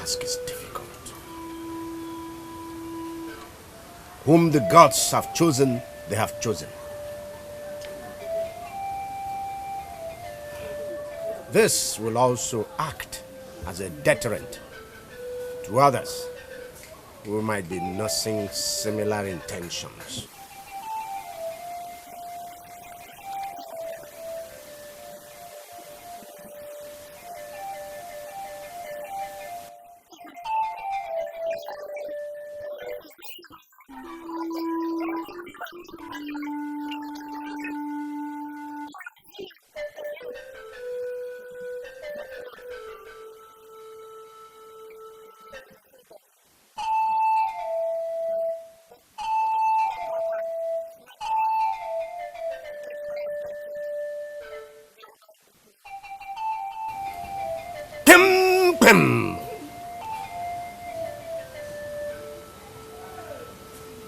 task is difficult. Whom the gods have chosen, they have chosen. This will also act as a deterrent to others who might be nursing similar intentions.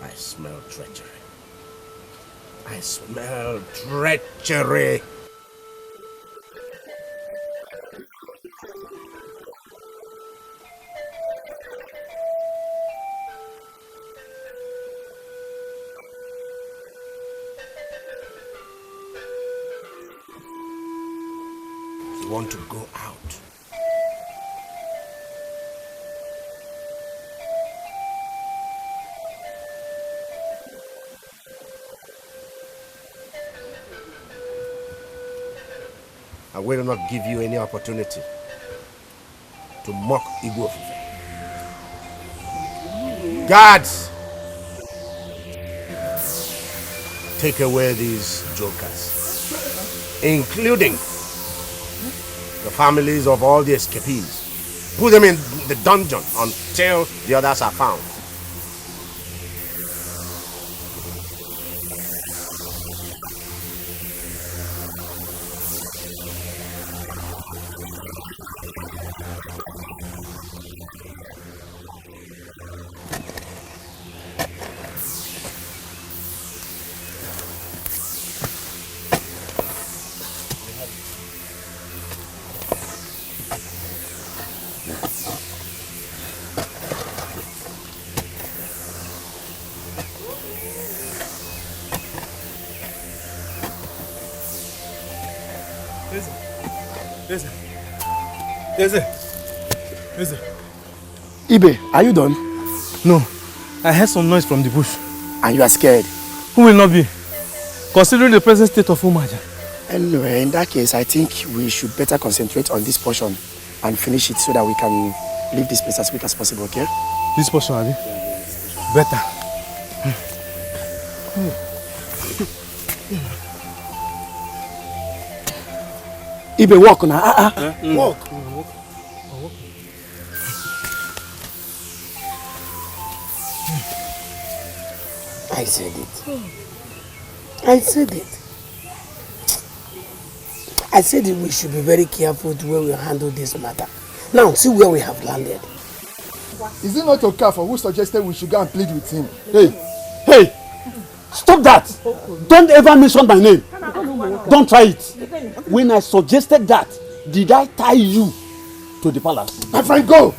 I smell treachery. I smell treachery. You want to go out? I will not give you any opportunity to mock Igbo Ofufe. Guards! Take away these jokers, including the families of all the escapees. Put them in the dungeon until the others are found. Ibe, are you done? No, I heard some noise from the bush. And you are scared? Who will not be? Considering the present state of Umuaja. Anyway, in that case, I think we should better concentrate on this portion and finish it so that we can leave this place as quick as possible, okay? This portion, Abi? Better. Ibe, walk now. Walk. I said it. I said it. I said that we should be very careful the way we handle this matter. Now, see where we have landed. Is it not Okafor who suggested we should go and plead with him? Hey! Stop that! Don't ever mention my name. Don't try it. When I suggested that, did I tie you to the palace? My friend, go!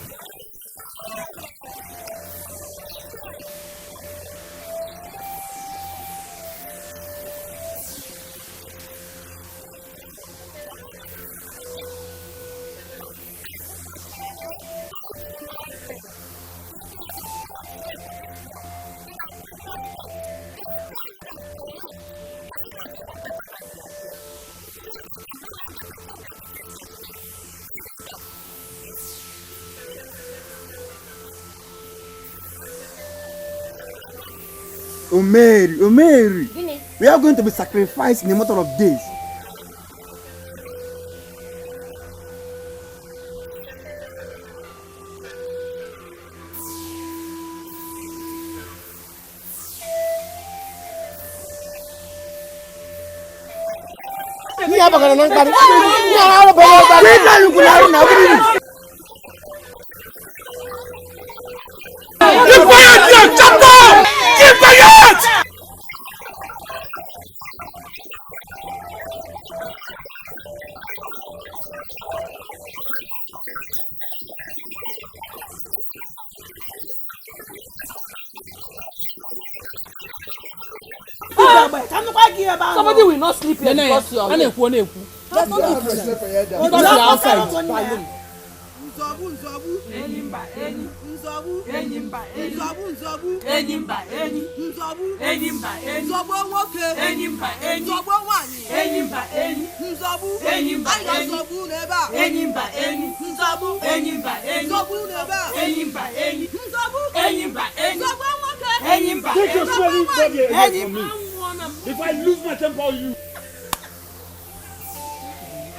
Oh Mary, we are going to be sacrificed in a matter of days. Somebody will not sleep here because you are here. That's not outside. Nzobu Enyimba Eni Nzobu Enyimba Eni Nzobu Enyimba Eni Nzobu Enyimba Eni Nzobu Nwoke Enyimba Eni Nzobu Nwanyị Enyimba Eni Nzobu Enyimba Eni Nzobu Neba Enyimba Eni Nzobu Enyimba Eni Nzobu Neba Enyimba Eni Nzobu Enyimba Eni Nzobu Nwoke Enyimba Eni Take your swearing body away from me. If I lose my temper on you.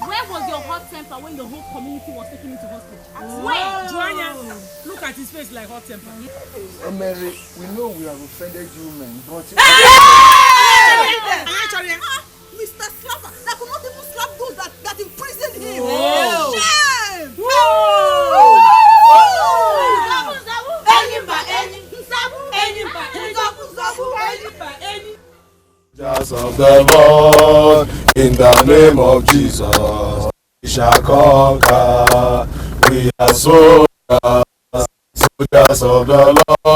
Where was your hot temper when the whole community was taking you to hospital? Where? Joanna, look at his face like hot temper. Mary, we know we have offended you, men, but... Mr. Slapper, that could not even slap those that imprisoned him. Oh. Shame! Soldiers of the Lord, in the name of Jesus, we shall conquer. We are soldiers, soldiers of the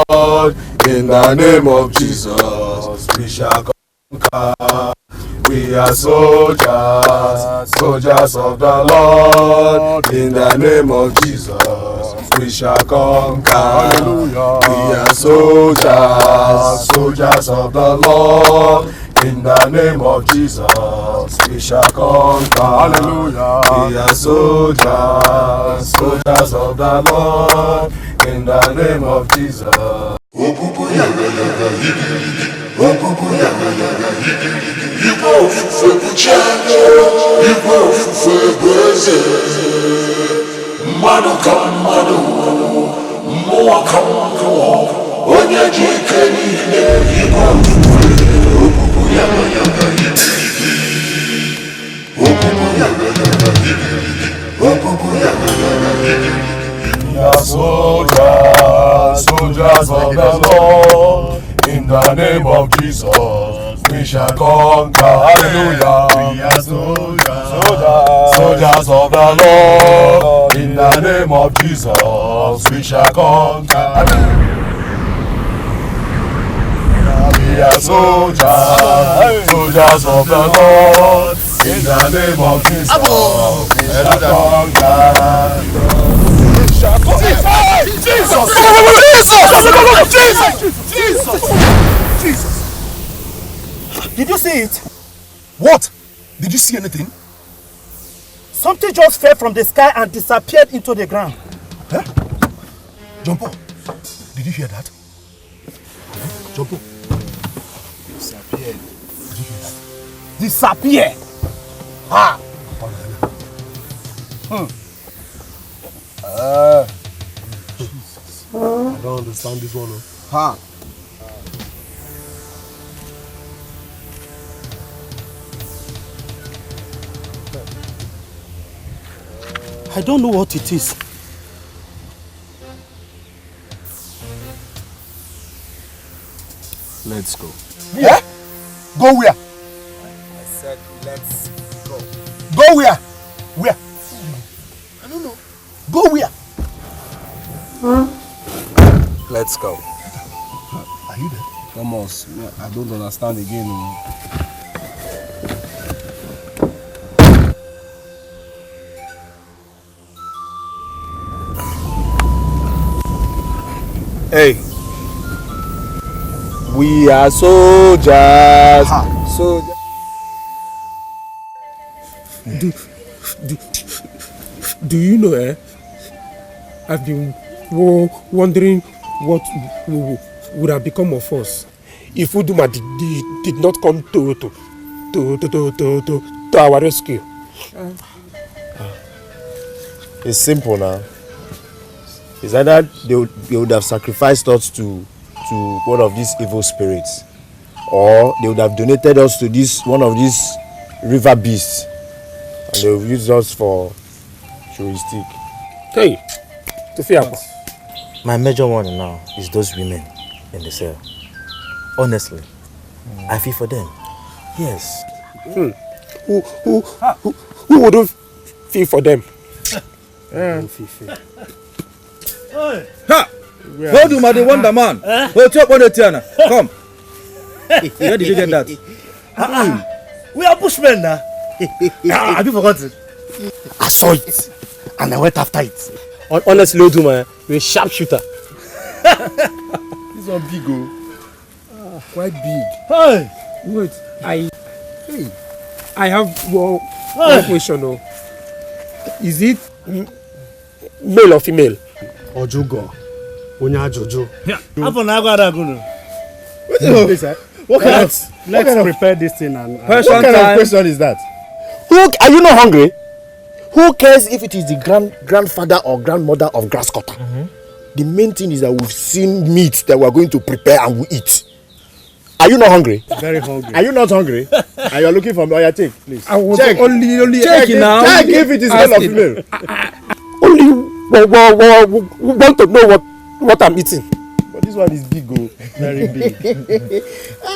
Lord, in the name of Jesus, we shall conquer. We are soldiers, soldiers of the Lord, in the name of Jesus, we shall conquer. Hallelujah. We are soldiers, soldiers of the Lord, in the name of Jesus, we shall conquer. Hallelujah. We are soldiers, soldiers of the Lord, in the name of Jesus. Ibo fufe buchano, Ibo fufe bweze. Mmadụ ka mmadụ, mmụọ ka mmụọ, onye ji ike niile, Ibo fufe. Opupu yaga yaga yigirigi, opupu yaga yaga yigirigi, opupu yaga yaga yigirigi. We are soldiers, soldiers of the Lord, in the name of Jesus, we shall conquer. Hallelujah. We are soldiers, soldiers of the Lord, in the name of Jesus, we shall conquer. We are soldiers, soldiers of the Lord, in the name of Jesus, we shall conquer. Jesus! Did you see it? What? Did you see anything? Something just fell from the sky and disappeared into the ground. Huh? Jumpo, did you hear that? Jumpo. Disappeared. Did you hear that? Disappear? Ah! Jesus. I don't understand this one. Ha! I don't know what it is. Let's go. Yeah? Go where? I said let's go. Go where? Where? I don't know. Go where? Let's go. Are you there? Thomas, I don't understand again. Hey. We are soldiers. Soldiers. Do you know, I've been wondering what would have become of us if Uduma did not come to our rescue. It's simple now. It's either they would have sacrificed us to one of these evil spirits, or they would have donated us to one of these river beasts, and they would use us for touristic. Hey, my major one now is those women in the cell. Honestly, I feel for them. Yes. Who wouldn't feel for them? Ha! Hold him, the Wonder Man. Hold up on the Tiana. Come. Where did you get that? We are bushmen now. Have you forgotten? I saw it and I went after it. Honestly, Oduma, you're a sharpshooter. This one big, oh. Quite big. Hey! Wait, I have one question. Oh. Is it male or female? Ojugo. Onya Jojo. Yeah. Let's prepare this thing and what kind of question is that? Are you not hungry? Who cares if it is the grandfather or grandmother of grass cutter? The main thing is that we've seen meat that we're going to prepare and we eat. Are you not hungry? Very hungry. Are you not hungry? And you're looking for me? Oh, yeah, take, please. I was check. Only check it now. Check if it is male or female. Only want to know what I'm eating. But this one is big, oh. Very big.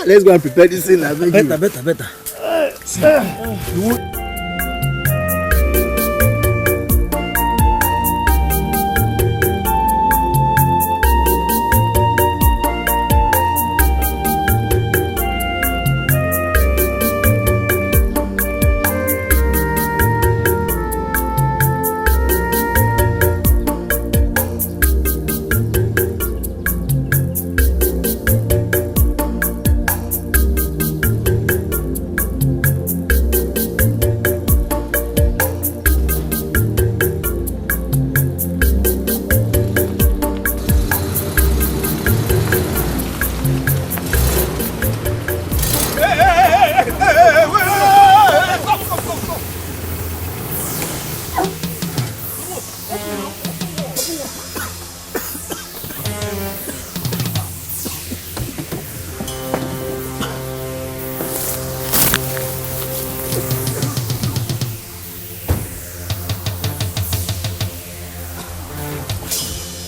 Let's go and prepare this thing. Better.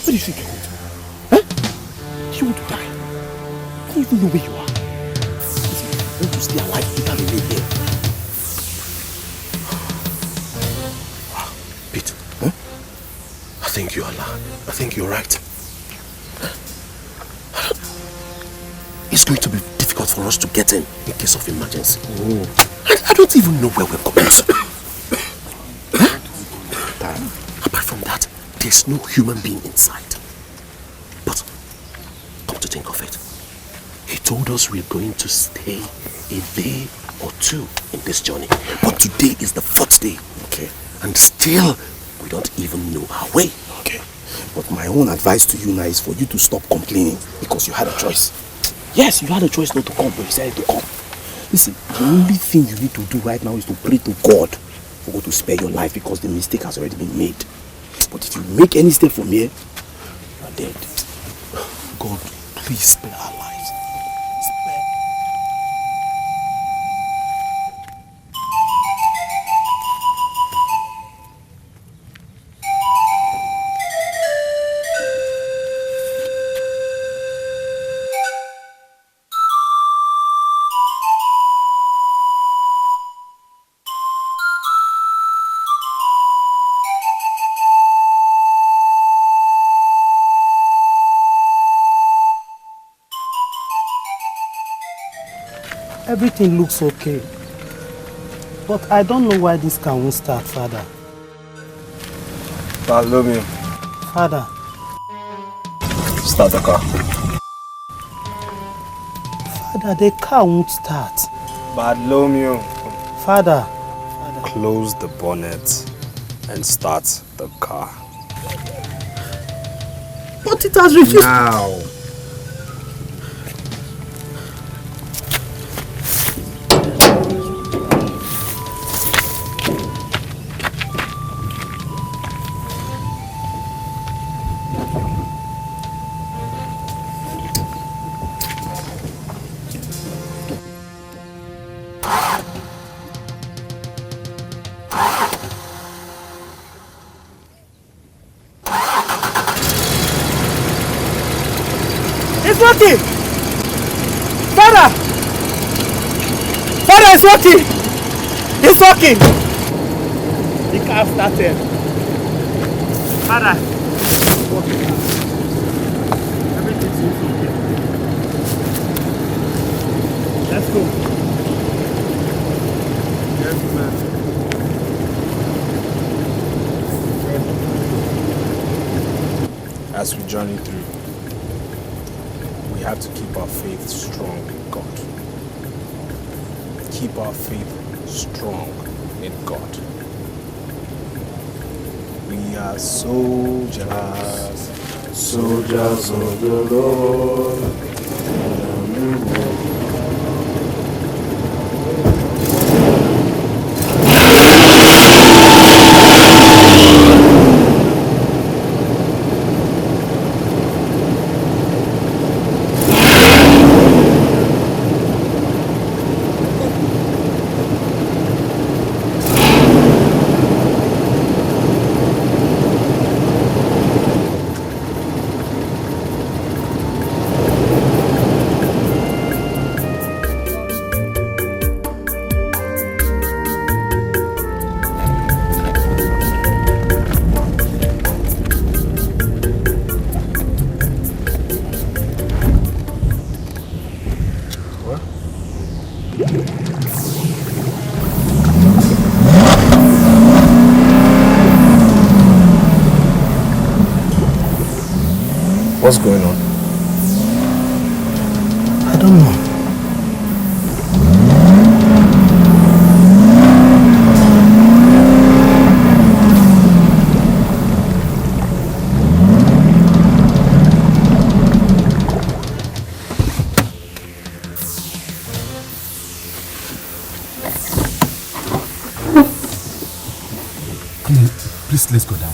Where do you think you're going to? Huh? You want to die? I don't even know where you are. Listen, if you want to stay alive, you can't remain here. Pete, huh? I think you are lying. I think you're right. It's going to be difficult for us to get in case of emergency. I don't even know where we're going to. Apart from that, there's no human being inside. But, come to think of it, he told us we're going to stay a day or two in this journey. But today is the 4th day. Okay. And still, we don't even know our way. Okay. But my own advice to you now is for you to stop complaining because you had a choice. Yes, you had a choice not to come, but you decided to come. Listen, the only thing you need to do right now is to pray to God for God to spare your life because the mistake has already been made. But if you make any step from here, you are dead. God, please spare our lives. Spare. Everything looks okay. But I don't know why this car won't start, Father. Bartholomew. Father. Start the car. Father, the car won't start. Bartholomew. Father. Close the bonnet and start the car. But it has refused. Now. It's working! Father! Father, it's working! It's working! The car started. Father! It's working. Everything seems okay. Let's go. as we journey through, we have to keep our faith strong in God. Keep our faith strong in God. We are soldiers, soldiers of the Lord. What's going on? I don't know. Please, let's go down.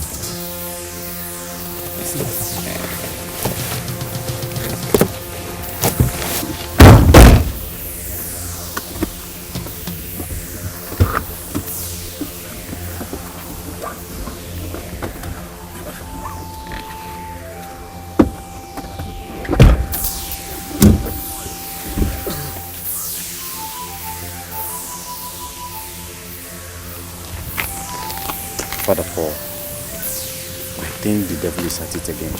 Father Paul, I think the devil is at it again,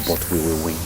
but we will win.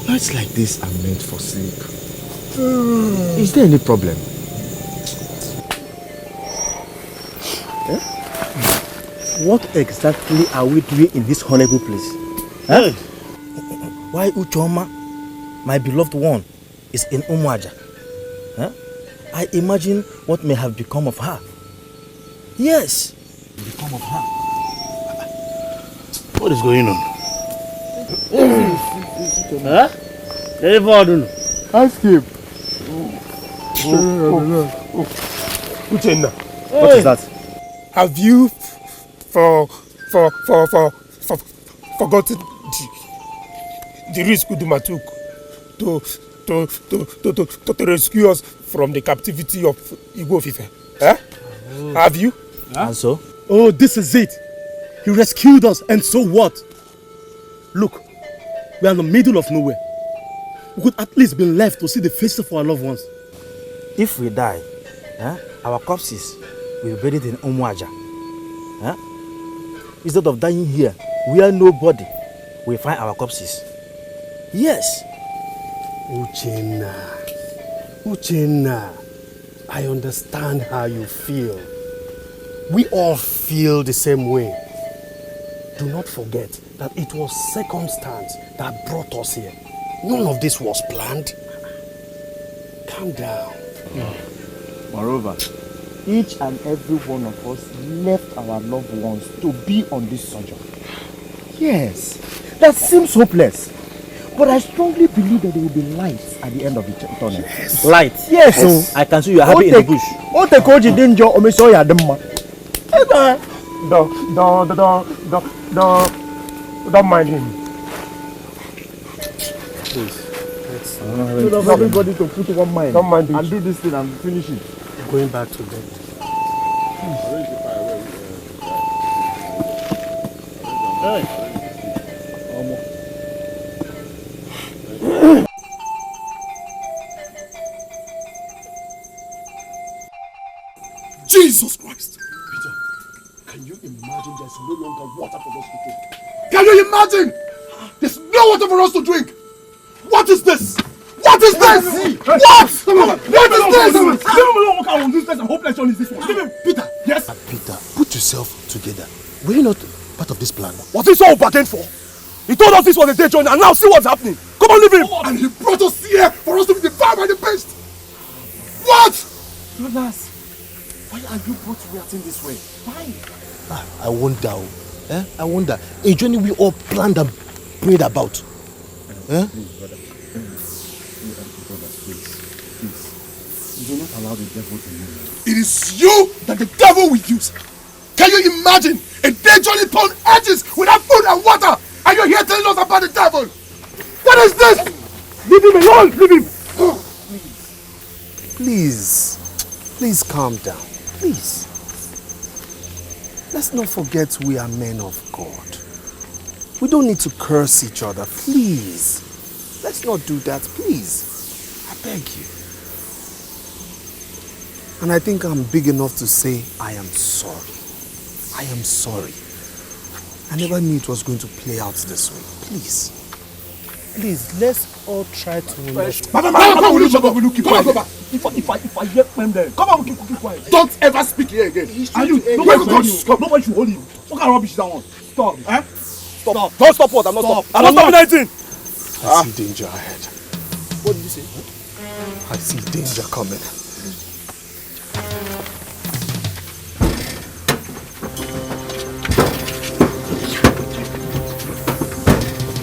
Nights like this are meant for sleep. Is there any problem? What exactly are we doing in this horrible place? Huh? Why Uchoma, my beloved one, is in Umuaja? Huh? I imagine what may have become of her. Yes, become of her. What is going on? Huh? Ask him. Uchenna. What is that? Have you forgotten the risk Uduma took to rescue us from the captivity of Igbo Fife? Huh? Have you? And so? Oh, this is it. He rescued us, and so what? Look, we are in the middle of nowhere. We could at least be left to see the faces of our loved ones. If we die, our corpses will be buried in Umuaja. Instead of dying here, where nobody will find our corpses. Yes. Uchenna, I understand how you feel. We all feel the same way. Do not forget that it was circumstance that brought us here. None of this was planned. Calm down. Moreover, each and every one of us left our loved ones to be on this sojourn. Yes, that seems hopeless. But I strongly believe that there will be lights at the end of the tunnel. Yes. Light? Yes. So I can see you are happy in the bush. Don't mind him. Please. Let's everybody to put one mind. Don't mind and do this thing and finish it. Going back to bed. Hey. Jesus Christ! Peter, can you imagine there's no longer water for us to drink? Can you imagine? There's no water for us to drink! What is this? What is this? What? What is this? Peter, yes? Peter, put yourself together. Were you not part of this plan? What's this all bargained for? He told us this was a day journey and now see what's happening. Come on, leave him! And he brought us here for us to be devoured by the beast! What? Jonas, why are you both reacting this way? Why? I wonder. I wonder. A journey we all planned and prayed about. Please, brother. Please. Do not allow the devil to use you. It is you that the devil will use. Can you imagine a day journey upon edges without food and water? And you're here telling us about the devil? What is this? Leave him alone! Leave him! Please calm down. Please. Let's not forget we are men of God. We don't need to curse each other. Please. Let's not do that, please. I beg you. And I think I'm big enough to say I am sorry. I am sorry. I never knew it was going to play out this way. Please. Please, let's all try to... Will you shut up? Will you keep quiet? If I hear them there, come on, keep quiet. Don't ever speak here again. And you, nobody should hold you. What kind of rubbish is that one? Stop. Stop. Don't stop what? I'm not stopping. I'm not stopping anything. I see danger ahead. What did you say? I see danger coming.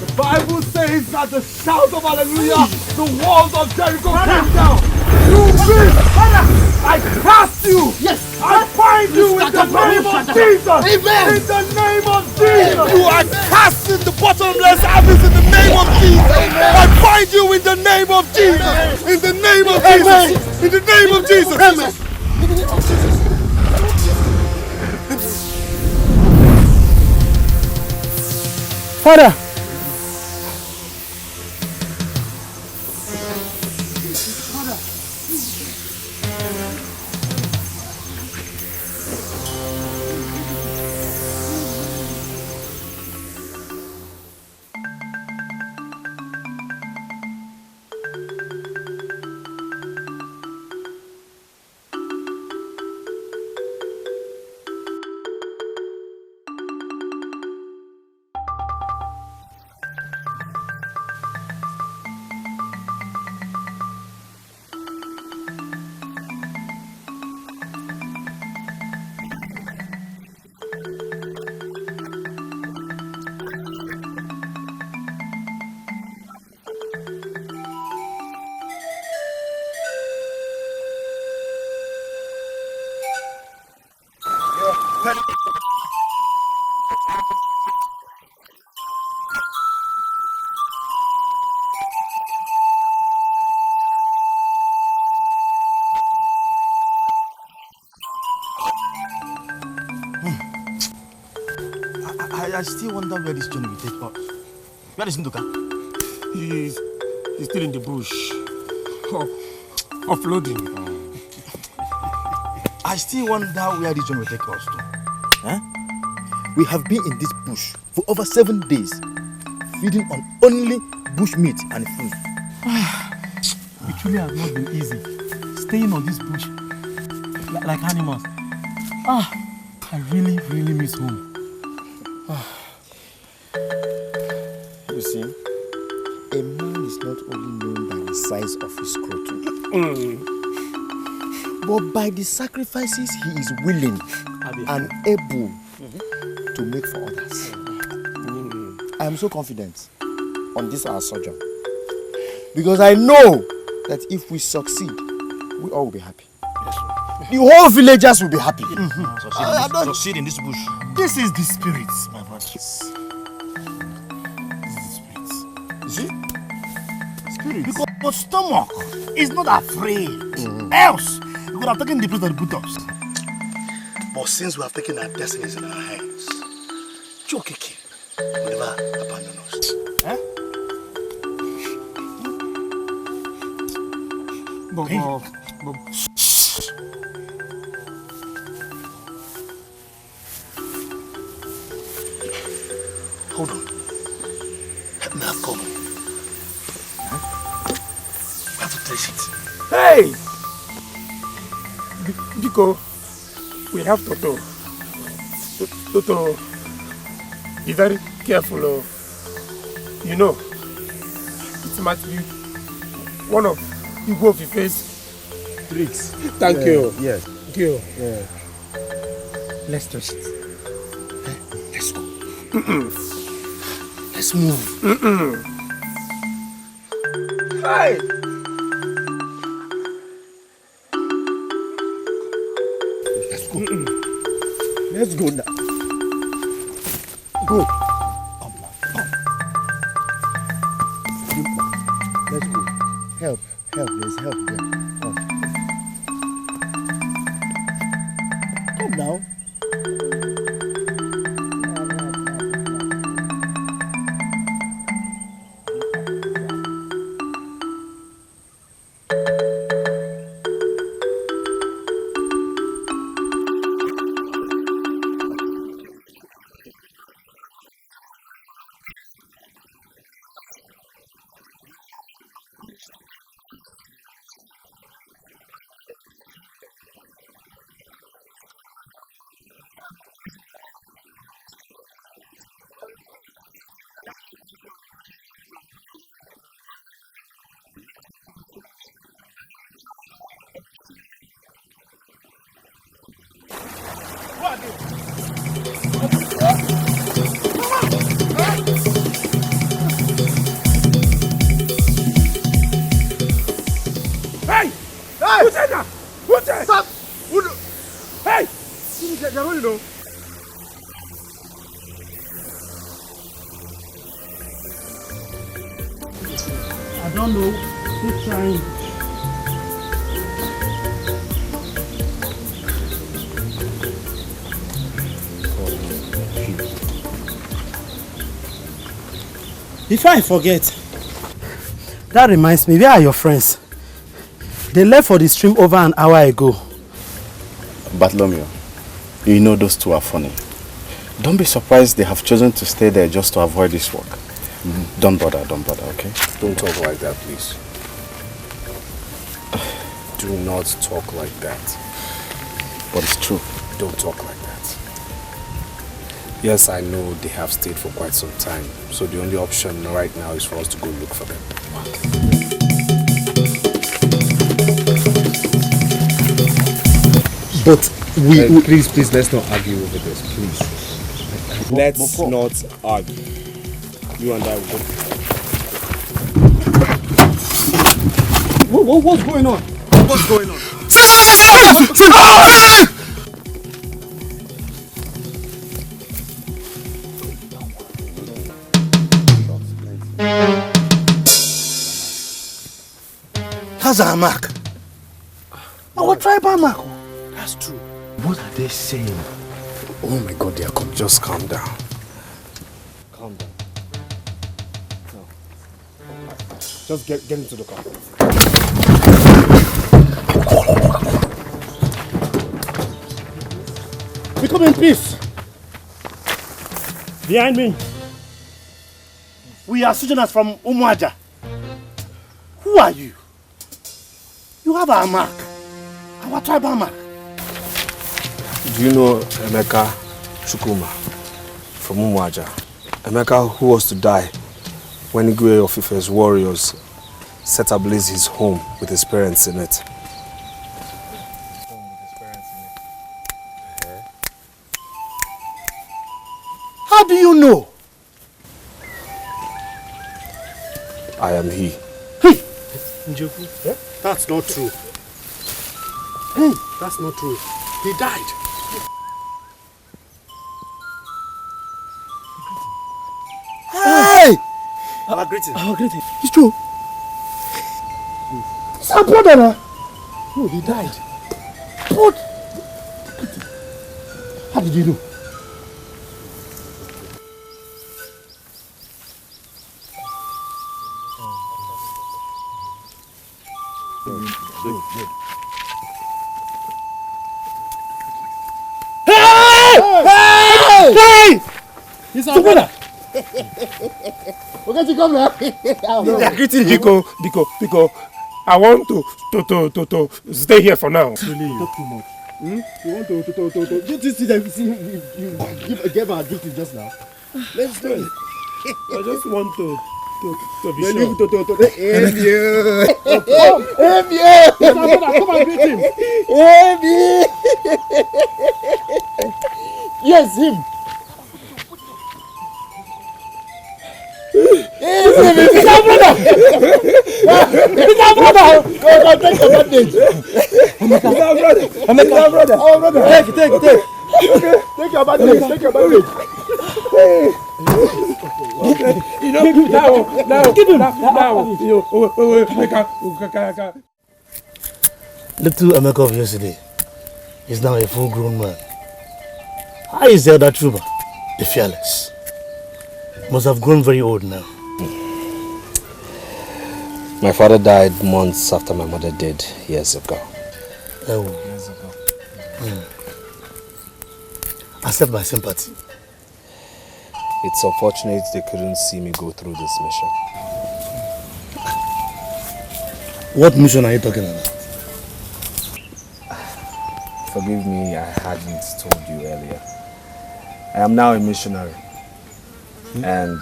The Bible says that the shout of hallelujah, the walls of Jericho came down. You will, I cast you. Yes. I bind you in the name of Jesus. Amen. In the name of Jesus. You are cast in the bottomless abyss in the name of Jesus. Amen. I bind you in the name of Jesus. Amen. In the name of Jesus. In the name of Jesus. Amen. Father! I still wonder where this journey will take us. Where is Nduka? He's still in the bush. Offloading. I still wonder where this journey will take us to. Huh? We have been in this bush for over 7 days, feeding on only bush meat and food. It truly has not been easy, staying on this bush like animals. I really, really miss home. You see, a man is not only known by the size of his scrotum, but by the sacrifices he is willing and able to make for others. I am so confident on this our sojourn, because I know that if we succeed, we all will be happy. The whole villagers will be happy. Succeed in this bush. This is the spirit, my brothers. You see? Spirit. Because stomach is not afraid. Else, we would have taken the place of the Buddhas. But since we have taken our destinies in our hands, Chokeke will never abandon us. Huh? Hold on. Help me have cover. We have to trace it. Hey! Biko, we have Toto. Toto, be very careful of, you know, it might be one of Igbo of face tricks. Thank you. Yes. Thank you. Yeah. Let's trace it. Let's go. Let's move. Hey! Let's go. Let's go now. Go. Come now. Come. Let's go. Help. There's help there. Come now. I don't know. Keep trying. Before I forget, that reminds me, where are your friends? They left for the stream over an hour ago. Bartholomew, you know those two are funny. Don't be surprised they have chosen to stay there just to avoid this work. Don't bother, okay? Don't talk like that, please. Do not talk like that. But it's true. Don't talk like that. Yes, I know they have stayed for quite some time, so the only option right now is for us to go look for them. But please, let's not argue over this, please. Let's not argue. You and I will go. What's going on? What's going on? That's our mark. Our tribal mark. That's true. What are they saying? Oh my God, Jacob, just calm down. Just get into the car. We come in peace. Behind me, we are sojourners from Umuaja. Who are you? You have our mark, our tribal mark. Do you know Emeka Chukuma from Umuaja? Emeka, who was to die when Igwe of Ife's warriors set ablaze his home with his parents in it. How do you know? I am he. Hey! That's not true. Hey! That's not true. He died. Hey! Our greeting. Our greeting. It's true. It's our brother now. Oh, he died. What? How did you know? Hey! He's our brother. Okay, you come now. They are greeting him. Because I want to stay here for now. Really? Not too much. You want to just see that you gave our greeting just now. Let's do it. I just want to be Then sure. you Come and greet him. Yes, him. It's our brother! It's our brother! Go, take advantage! It's our brother! It's our brother! Our brother! Take! Okay, take your advantage! Take your advantage! Okay. You know, now, give him! Little Emeka of yesterday is now a full-grown man. How is the other trooper, the fearless? Must have grown very old now. My father died months after my mother did, years ago. Oh. Years ago. Accept my sympathy. It's unfortunate they couldn't see me go through this mission. What mission are you talking about? Forgive me, I hadn't told you earlier. I am now a missionary. And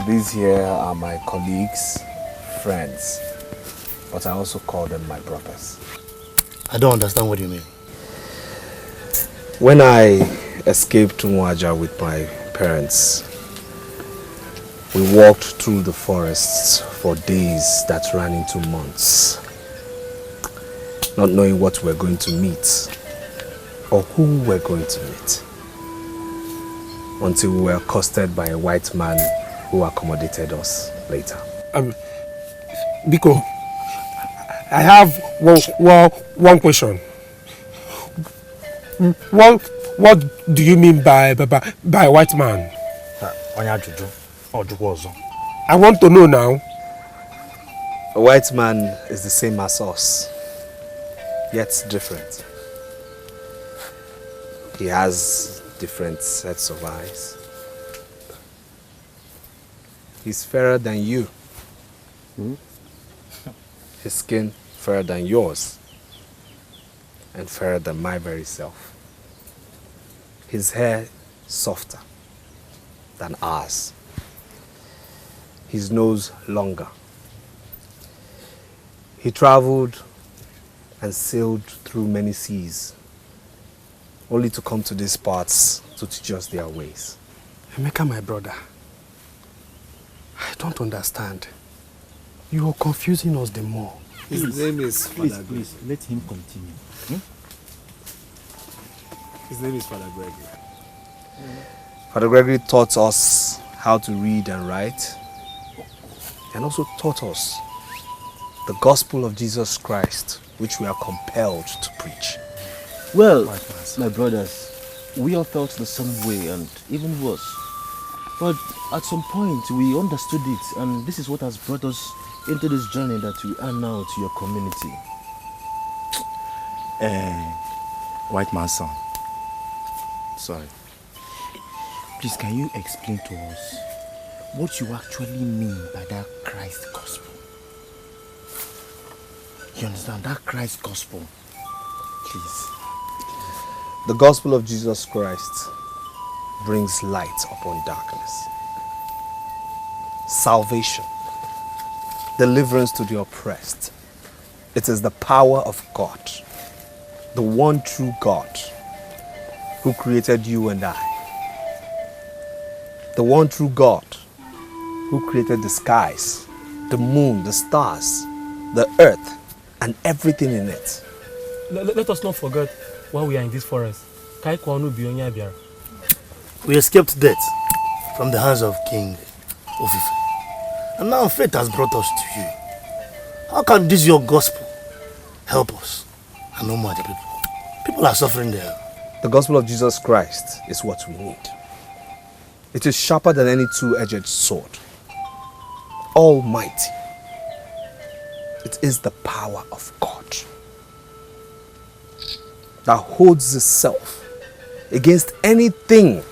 these here are my colleagues, friends, but I also call them my brothers. I don't understand what you mean. When I escaped Umuaja with my parents, we walked through the forests for days that ran into months, not knowing what we're going to meet or who we're going to meet, until we were accosted by a white man who accommodated us later. Biko, I have one question. What do you mean by white man? I want to know now. A white man is the same as us, yet different. He has different sets of eyes. He's fairer than you. His skin fairer than yours, and fairer than my very self. His hair softer than ours. His nose longer. He traveled and sailed through many seas, only to come to these parts to teach us their ways. Emeka, my brother, I don't understand. You are confusing us the more. His name is Father Please, let him continue. His name is Father Gregory. Father Gregory taught us how to read and write, and also taught us the gospel of Jesus Christ, which we are compelled to preach. Well, my brothers, we all felt the same way and even worse. But at some point, we understood it, and this is what has brought us into this journey that we are now to your community. White man's son. Sorry. Please, can you explain to us what you actually mean by that Christ gospel? You understand? That Christ gospel. Please. The gospel of Jesus Christ brings light upon darkness. Salvation. Deliverance to the oppressed. It is the power of God. The one true God who created you and I. The one true God who created the skies, the moon, the stars, the earth, and everything in it. Let us not forget why we are in this forest. We escaped death from the hands of King Ofife. And now fate has brought us to you. How can this your gospel help us? And no matter people. People are suffering there. The gospel of Jesus Christ is what we need. It is sharper than any two-edged sword. Almighty. It is the power of God that holds itself against anything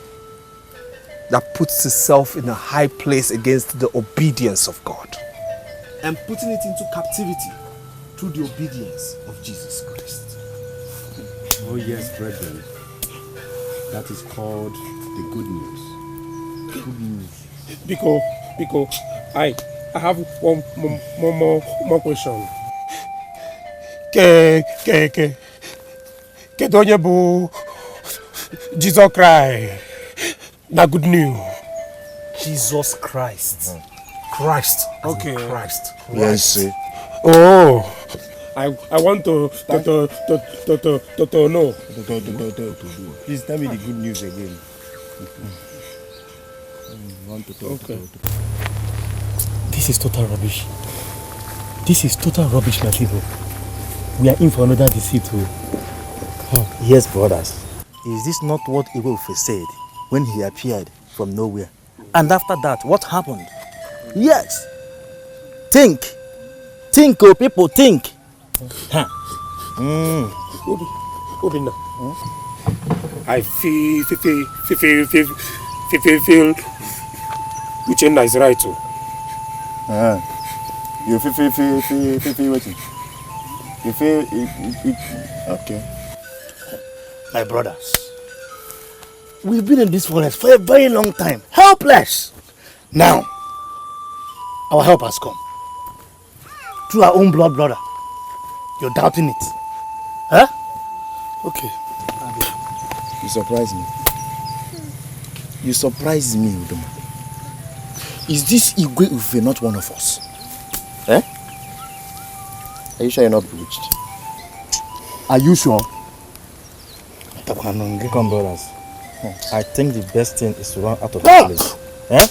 that puts itself in a high place against the obedience of God. And putting it into captivity through the obedience of Jesus Christ. Oh yes, brethren. That is called the good news. Good news. Because I have one more question. Kedonye bu Jesus Christ. Na good news. Jesus Christ. Christ. Okay. Christ. Yes. Oh, I want to know. Please tell me the good news again. Okay. This is total rubbish. This is total rubbish, my people. We are in for another deceit too. Yes, brothers. Is this not what Iwofe said when he appeared from nowhere? And after that, what happened? Yes. Think. Think, oh people, think. Huh. Obinna. I feel Uchenna is right too. You feel waiting. You feel okay. My brothers, we've been in this forest for a very long time, helpless. Now, our help has come. Through our own blood brother. You're doubting it. Huh? Okay. You surprise me. You surprise me, Udoma. Is this Igwe Ufe not one of us? Eh? Are you sure you're not bewitched? Are you sure? Come, brothers. I think the best thing is to run out of this place. Eh?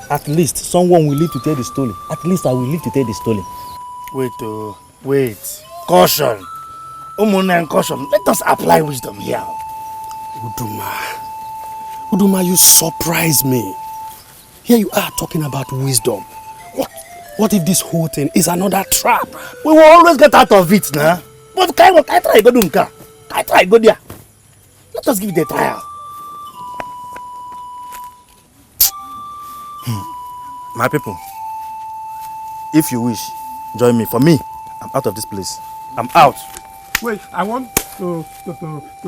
At least someone will live to tell the story. At least I will live to tell the story. Wait. Caution. Umuna and caution. Let us apply wisdom here. Uduma, you surprise me. Here you are talking about wisdom. What if this whole thing is another trap? We will always get out of it now. But I try go dunka. I try go there. Let us give it a trial. My people, if you wish, join me. For me, I'm out of this place. I'm out. Wait, I want to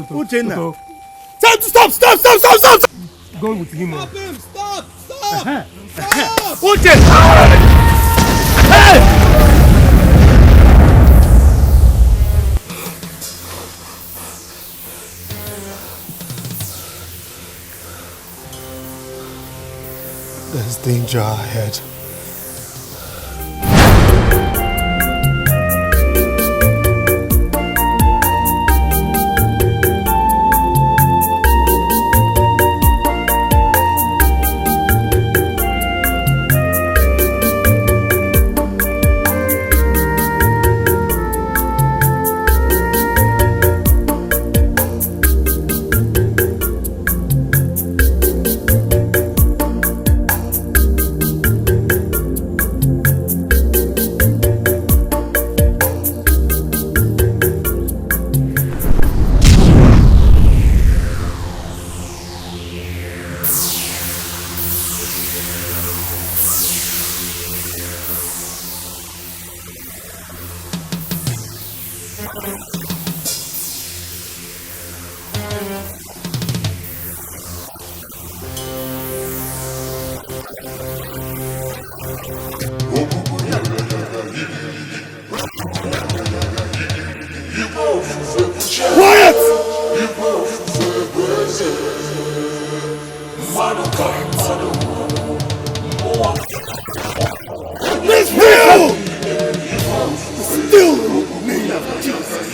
Uchenna. Stop! Go with him. Stop him! Stop! Uchenna! Hey! There's danger ahead. Quiet! Be still! Still name of Jesus.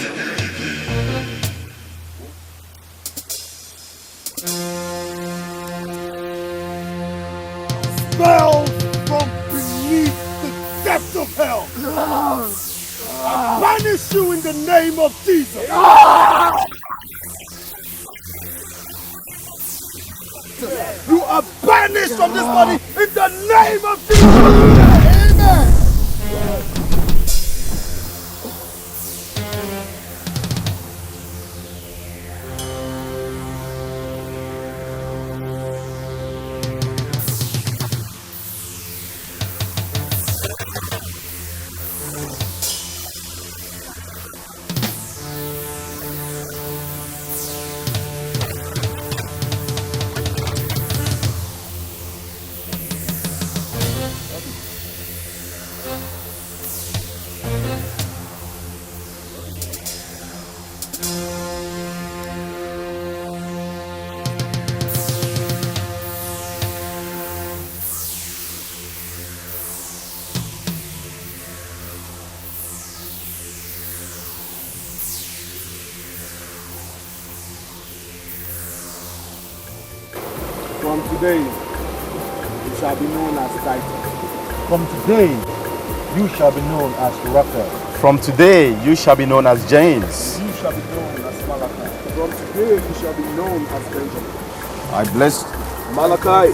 Spell from beneath the depths of hell. I banish you in the name of Jesus. You are banished from this body in the name of Jesus. Amen. From today, you shall be known as Titus. From today, you shall be known as Raphael. From today, you shall be known as James. You shall be known as Malachi. From today, you shall be known as Benjamin. I bless Malachi.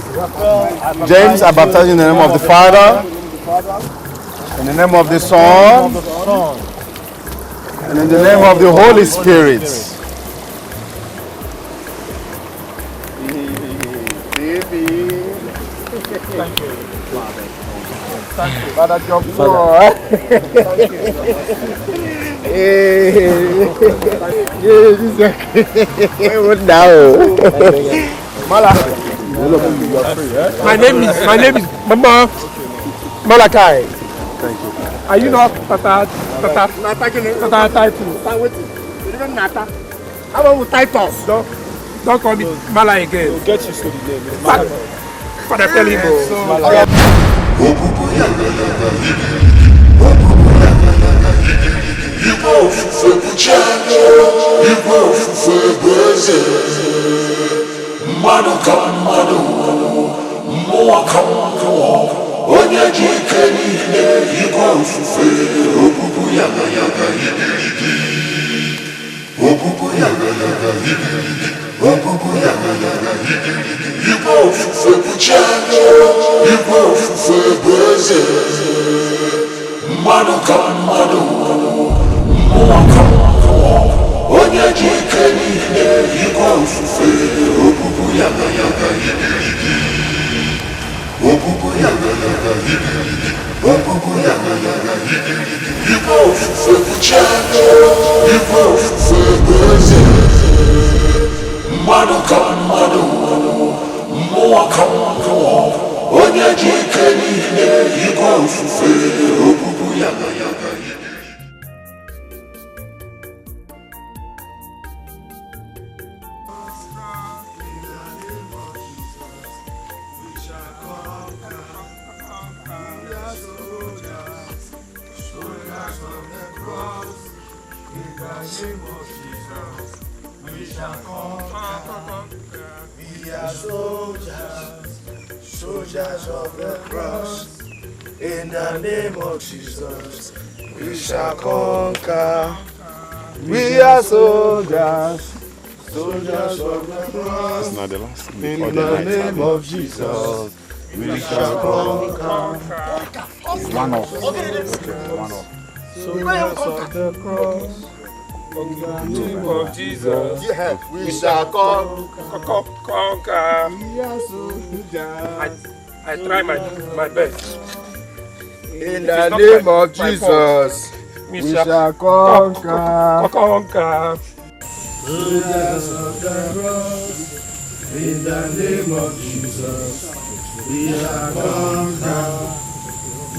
James, I baptize in the name of the Father, in the name of the Son, and in the name of the Holy Spirit. Thank you, Father. Thank you. Father John. My name is Mama Malachi. Thank you. Are you not Tata title? How about Titus? Don't call me Mala again. We'll get used to the name. Father, tell him. Soldiers of the cross, in the name of Jesus, we shall conquer. We are soldiers, soldiers of the cross. That's not the last. In the name of Jesus, we shall conquer. One off. Soldiers of the cross. In the name of Jesus, we shall conquer. We are soldiers. I try my best. In the name of Jesus, we shall conquer. Soldiers of the cross, in the name of Jesus, we are conquered.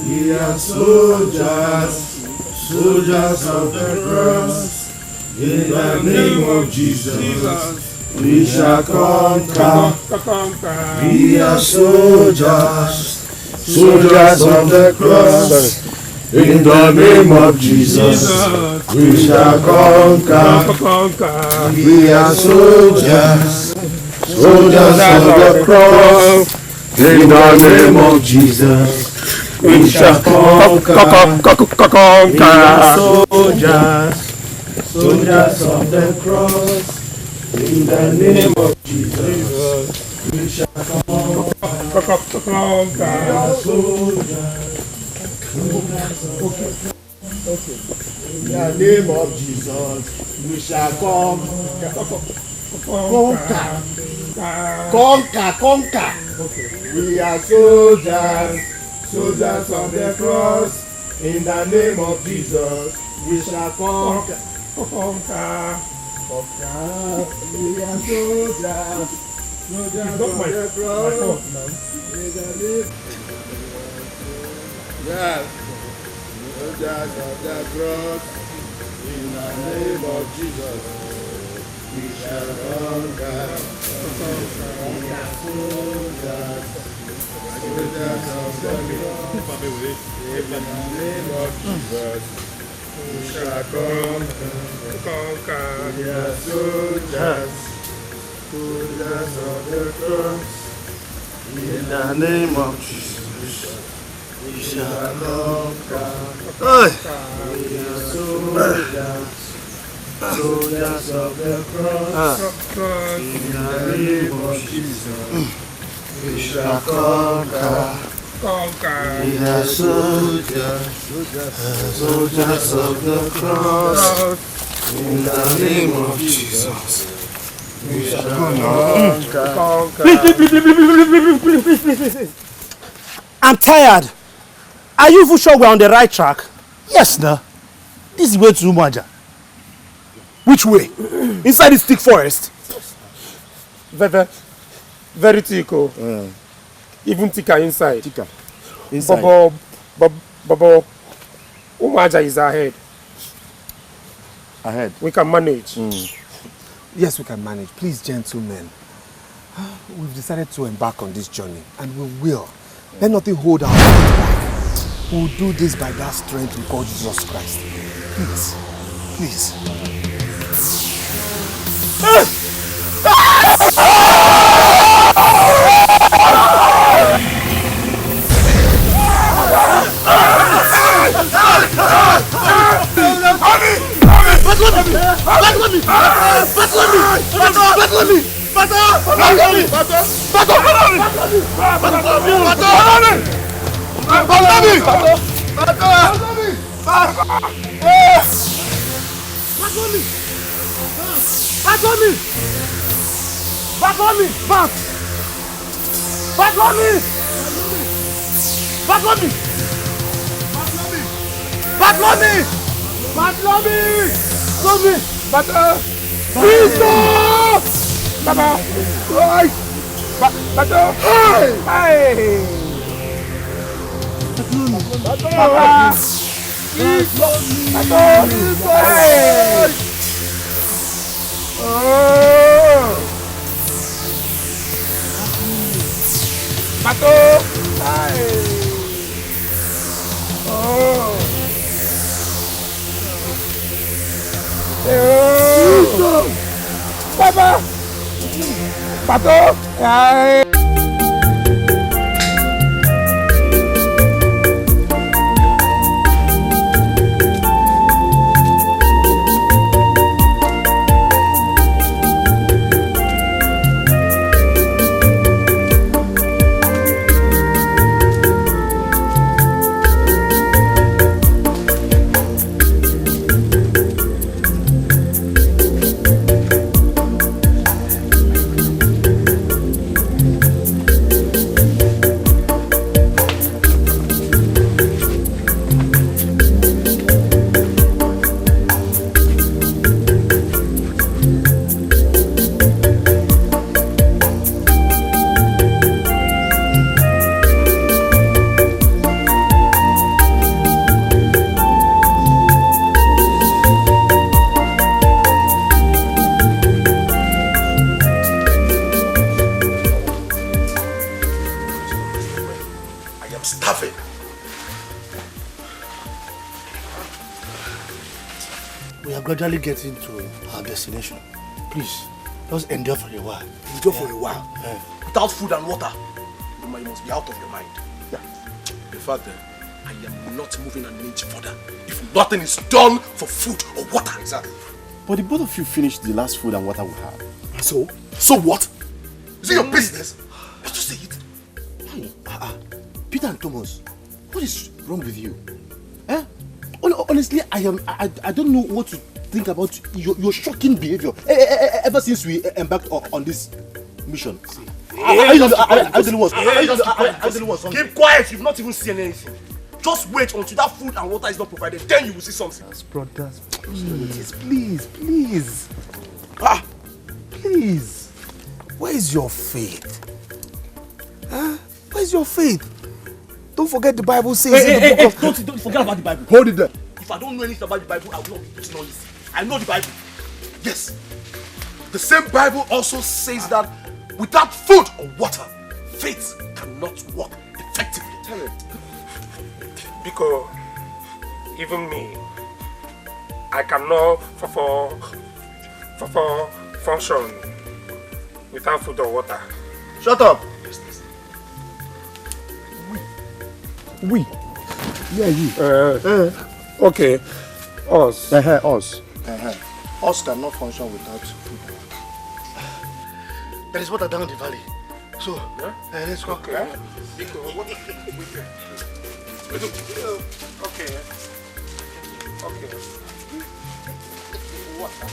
We are soldiers, soldiers of the cross, in the name of Jesus, we shall conquer. We are soldiers, soldiers of the cross. In the name of Jesus, we shall conquer. We are soldiers, soldiers of the cross. In the name of Jesus, we shall conquer. We are soldiers, soldiers of the cross. In the name of Jesus, we shall conquer. We are soldiers. Okay. In the name of Jesus, we shall conquer. We are soldiers, soldiers of the cross. In the name of Jesus, we shall conquer. We are soldiers, soldiers of the cross. Yes, soldiers of the cross, in the name of Jesus, we shall conquer. Soldiers, soldiers of the cross, in the name of Jesus, we shall conquer. We are soldiers, soldiers of the cross, in the name of Jesus. We shall conquer. We are soldiers, soldiers of the cross. In the name of Jesus, we shall conquer. We are soldiers, soldiers of the cross. In the name of Jesus, we shall conquer. Please. I'm tired. Are you even sure we're on the right track? Yes, nah. This is way to Umuaja. Which way? Inside this thick forest? Very thick, oh. Even thicker inside. Inside. Babo, Umuaja is ahead. Ahead? We can manage. Yes, we can manage. Please, gentlemen. We've decided to embark on this journey, and we will. Let nothing hold our faith back. We'll do this by that strength we call Jesus Christ. Please. Please. We are gradually getting to our destination. Please, just endure for a while. Endure for a while? Without food and water? You must be out of your mind. Yeah. In fact, I am not moving an inch further if nothing is done for food or water. Exactly. But the both of you finished the last food and water we had. So? So what? Is it your business? Just say it. Peter and Thomas, what is wrong with you? Honestly, I don't know what to think about your shocking behavior ever since we embarked on this mission. Keep quiet, you've not even seen anything. Just wait until that food and water is not provided, then you will see something. Brothers, please. Please. Where is your faith? Where is your faith? Don't forget the Bible says in the book of... Don't forget about the Bible. Hold it there. If I don't know anything about the Bible, I will not be putting on this. I know the Bible. Yes. The same Bible also says that without food or water, faith cannot work effectively. Tell it. Because even me, I cannot function without food or water. Shut up. We. Yeah, you. Okay. Us. Us. Us cannot function without food. That is water down the valley. So, let's go. Okay. Okay. Water.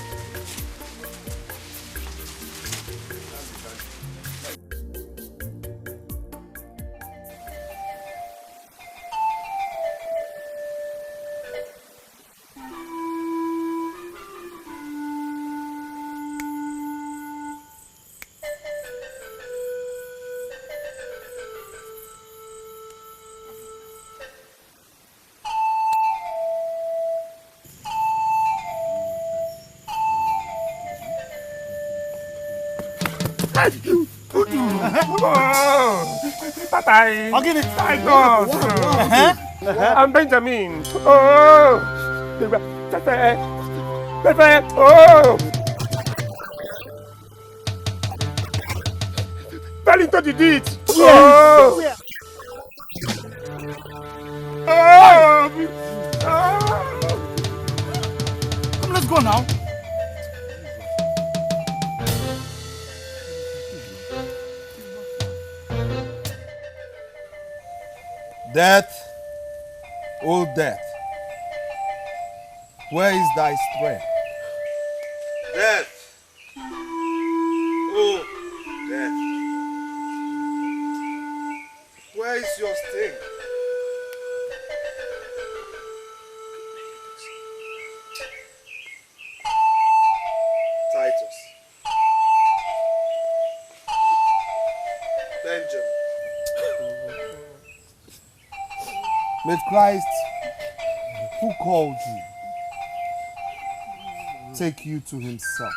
I'll give it. I'm Benjamin. Oh, fell into the ditch. Oh. Come, let's go now. Death, O death, where is thy strength? Death. Oh, death. Where is your sting? Titus. Benjamin. May Christ, who called you, take you to himself.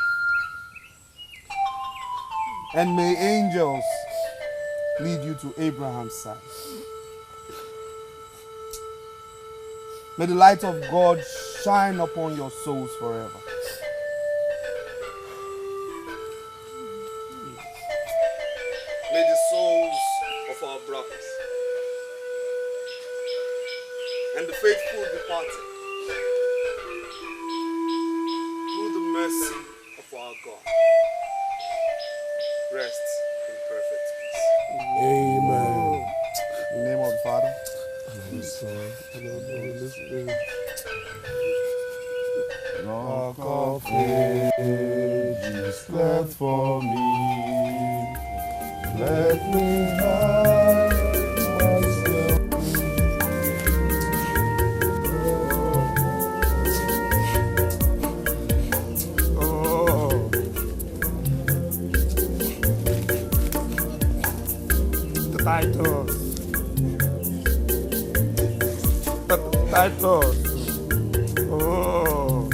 And may angels lead you to Abraham's side. May the light of God shine upon your souls forever. May the souls of our brothers and the faithful departed, through the mercy of our God, rest in perfect peace. Amen. In the name of the Father, and the Son, and of the Holy Spirit. Rock of ages, cleft for me. Let me hide myself. Titus. Titus. Oh.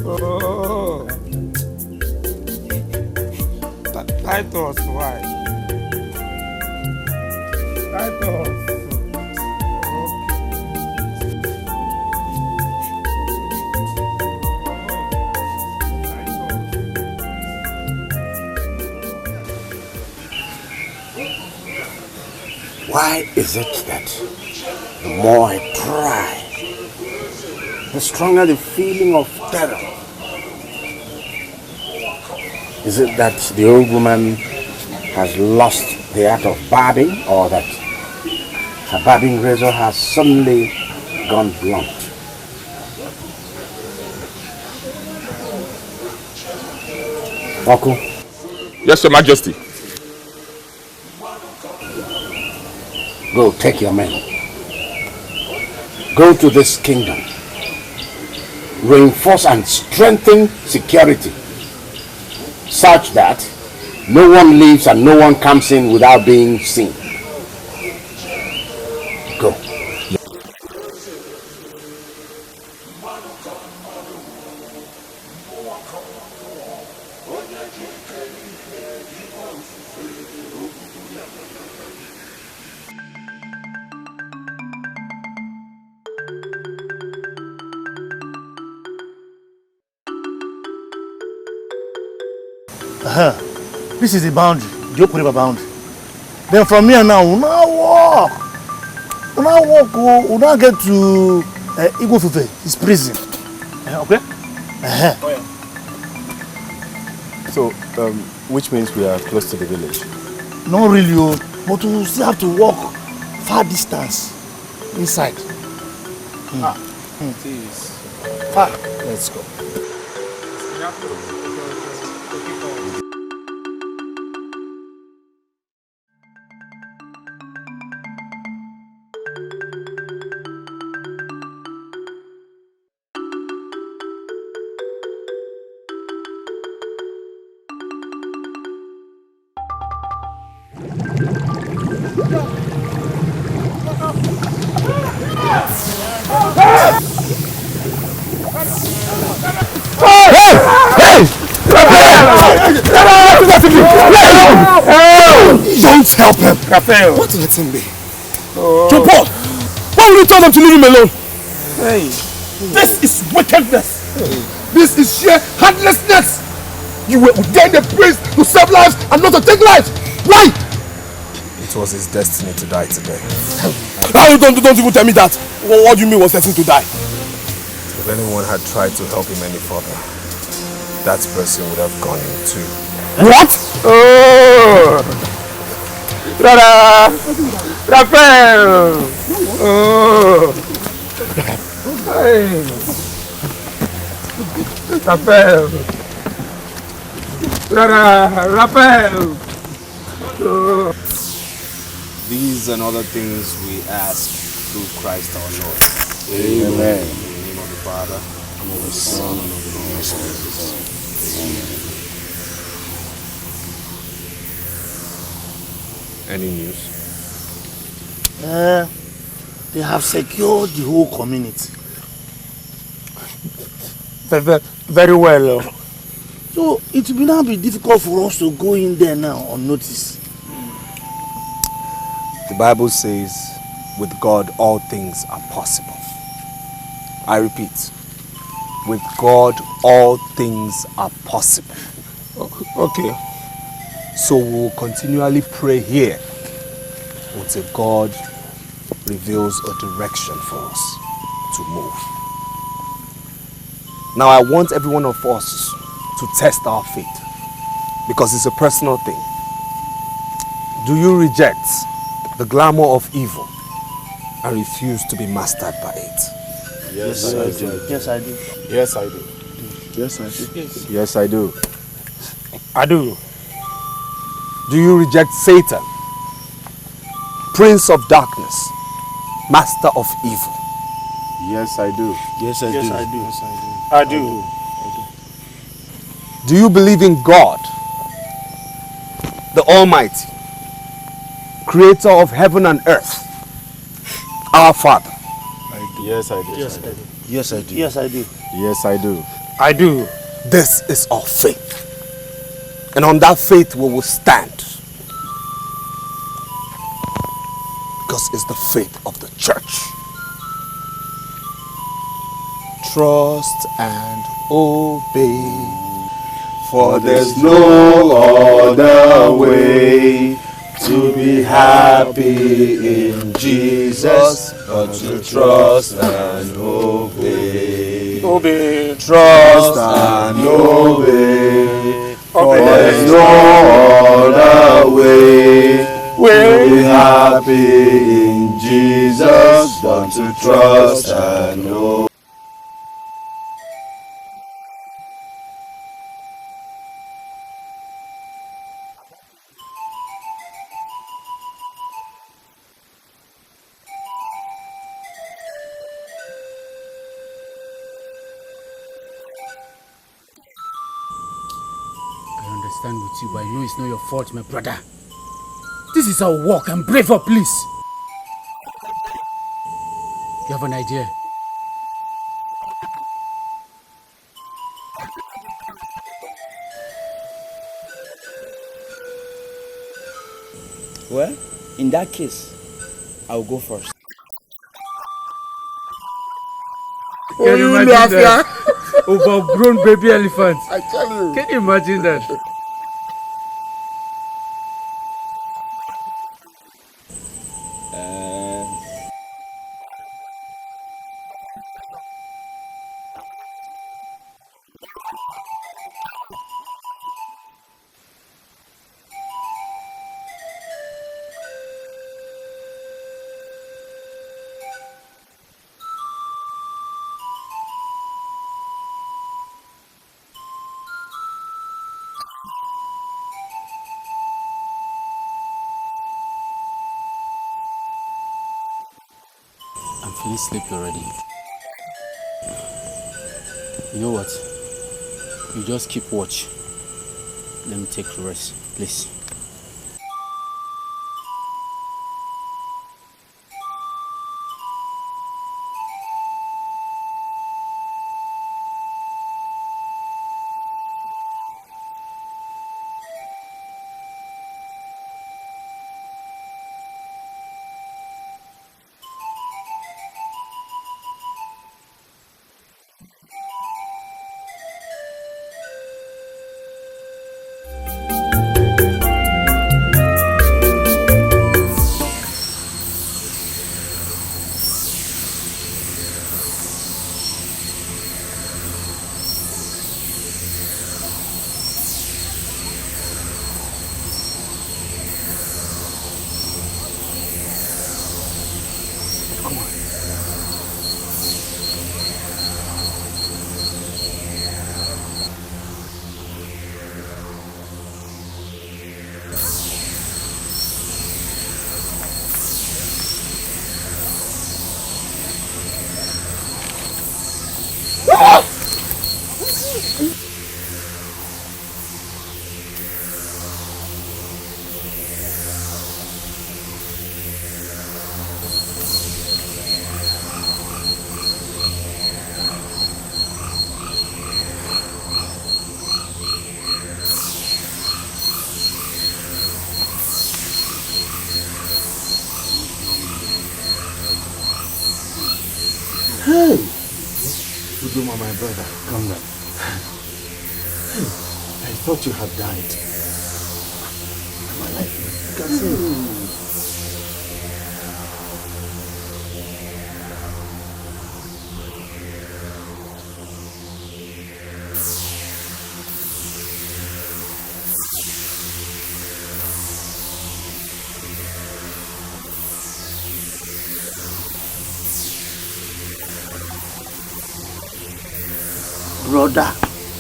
Oh. Titus, why? Titus. Why is it that the more I try, the stronger the feeling of terror? Is it that the old woman has lost the art of barbing, or that her barbing razor has suddenly gone blunt? Oku? Yes, Your Majesty. Go, take your men. Go to this kingdom. Reinforce and strengthen security, such that no one leaves and no one comes in without being seen. Go. This is the boundary, the Okoli River boundary. Then from here now, we now walk, we now get to Igbo his prison. Okay? Oh, yeah. So, which means we are close to the village? Not really, but we still have to walk far distance inside. Far. Let's go. Don't help him! Raphael! What let him be? John Paul! Why will you tell them to leave him alone? Hey! This is wickedness! This is sheer heartlessness! You were ordained a priest to save lives and not to take lives! Why? It was his destiny to die today. Don't even tell me that! What do you mean was destined to die? If anyone had tried to help him any further, that person would have gone in too. What? Oh! Brother! Raphael! Oh! Hey! Raphael! Brother! Raphael! Oh! These and other things we ask through Christ our Lord. Amen. In the name of the Father, and of the Son, and of the Holy Spirit. Amen. Any news? They have secured the whole community. Very well. So it will now be difficult for us to go in there now on notice. The Bible says, with God all things are possible. I repeat, with God all things are possible. Okay. So we will continually pray here until God reveals a direction for us to move. Now I want every one of us to test our faith, because it's a personal thing. Do you reject the glamour of evil and refuse to be mastered by it? Yes, I do. Yes, I do. Yes, I do. Yes, I do. Yes, I do. I do. Do you reject Satan, Prince of Darkness, Master of Evil? Yes, I do. Yes, I do. Yes, I do. Yes, I do. I do. Do you believe in God, the Almighty, Creator of heaven and earth, our Father? I do. Yes, I do. Yes, I do. Yes, I do. Yes, I do. Yes, I do. I do. This is our faith. And on that faith we will stand. Because it's the faith of the church. Trust and obey. For there's no other way to be happy in Jesus, but to trust and obey. Obey. Trust and obey. For there's no other way to be happy in Jesus, but to trust and obey. I understand with you, but I know it's not your fault, my brother. This is our work, and brave up, please. You have an idea? Well, in that case, I'll go first. Can you imagine that? Overgrown baby elephant. I tell you. Can you imagine that? I'm feeling sleepy already. You know what? You just keep watch. Let me take a rest, please. Hey! Uduma, my brother, come down. Hey, I thought you had died. Am I alive? You can see me. Brother,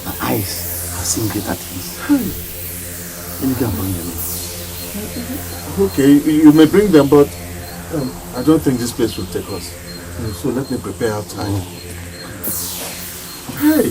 my eyes have seen better things. Let me go and bring them in. Okay, you may bring them, but I don't think this place will take us. So let me prepare outside. Hey!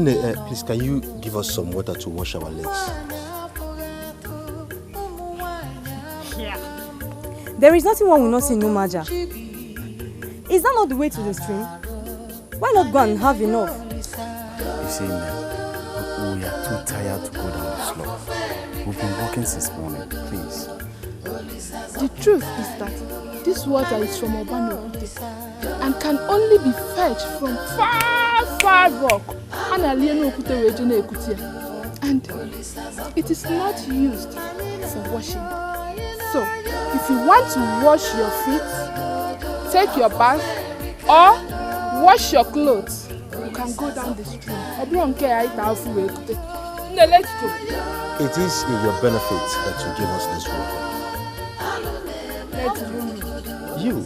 please, can you give us some water to wash our legs? Yeah. There is nothing one will not see in Umuaja. Is that not the way to the stream? Why not go and have enough? You see, we are too tired to go down the slope. We've been walking since morning, please. The truth is that this water is from Obiago and can only be fetched from far rock. And it is not used for washing. So, if you want to wash your feet, take your bath, or wash your clothes, you can go down the stream. Let's go. It is in your benefit that you give us this water. Let's go. You,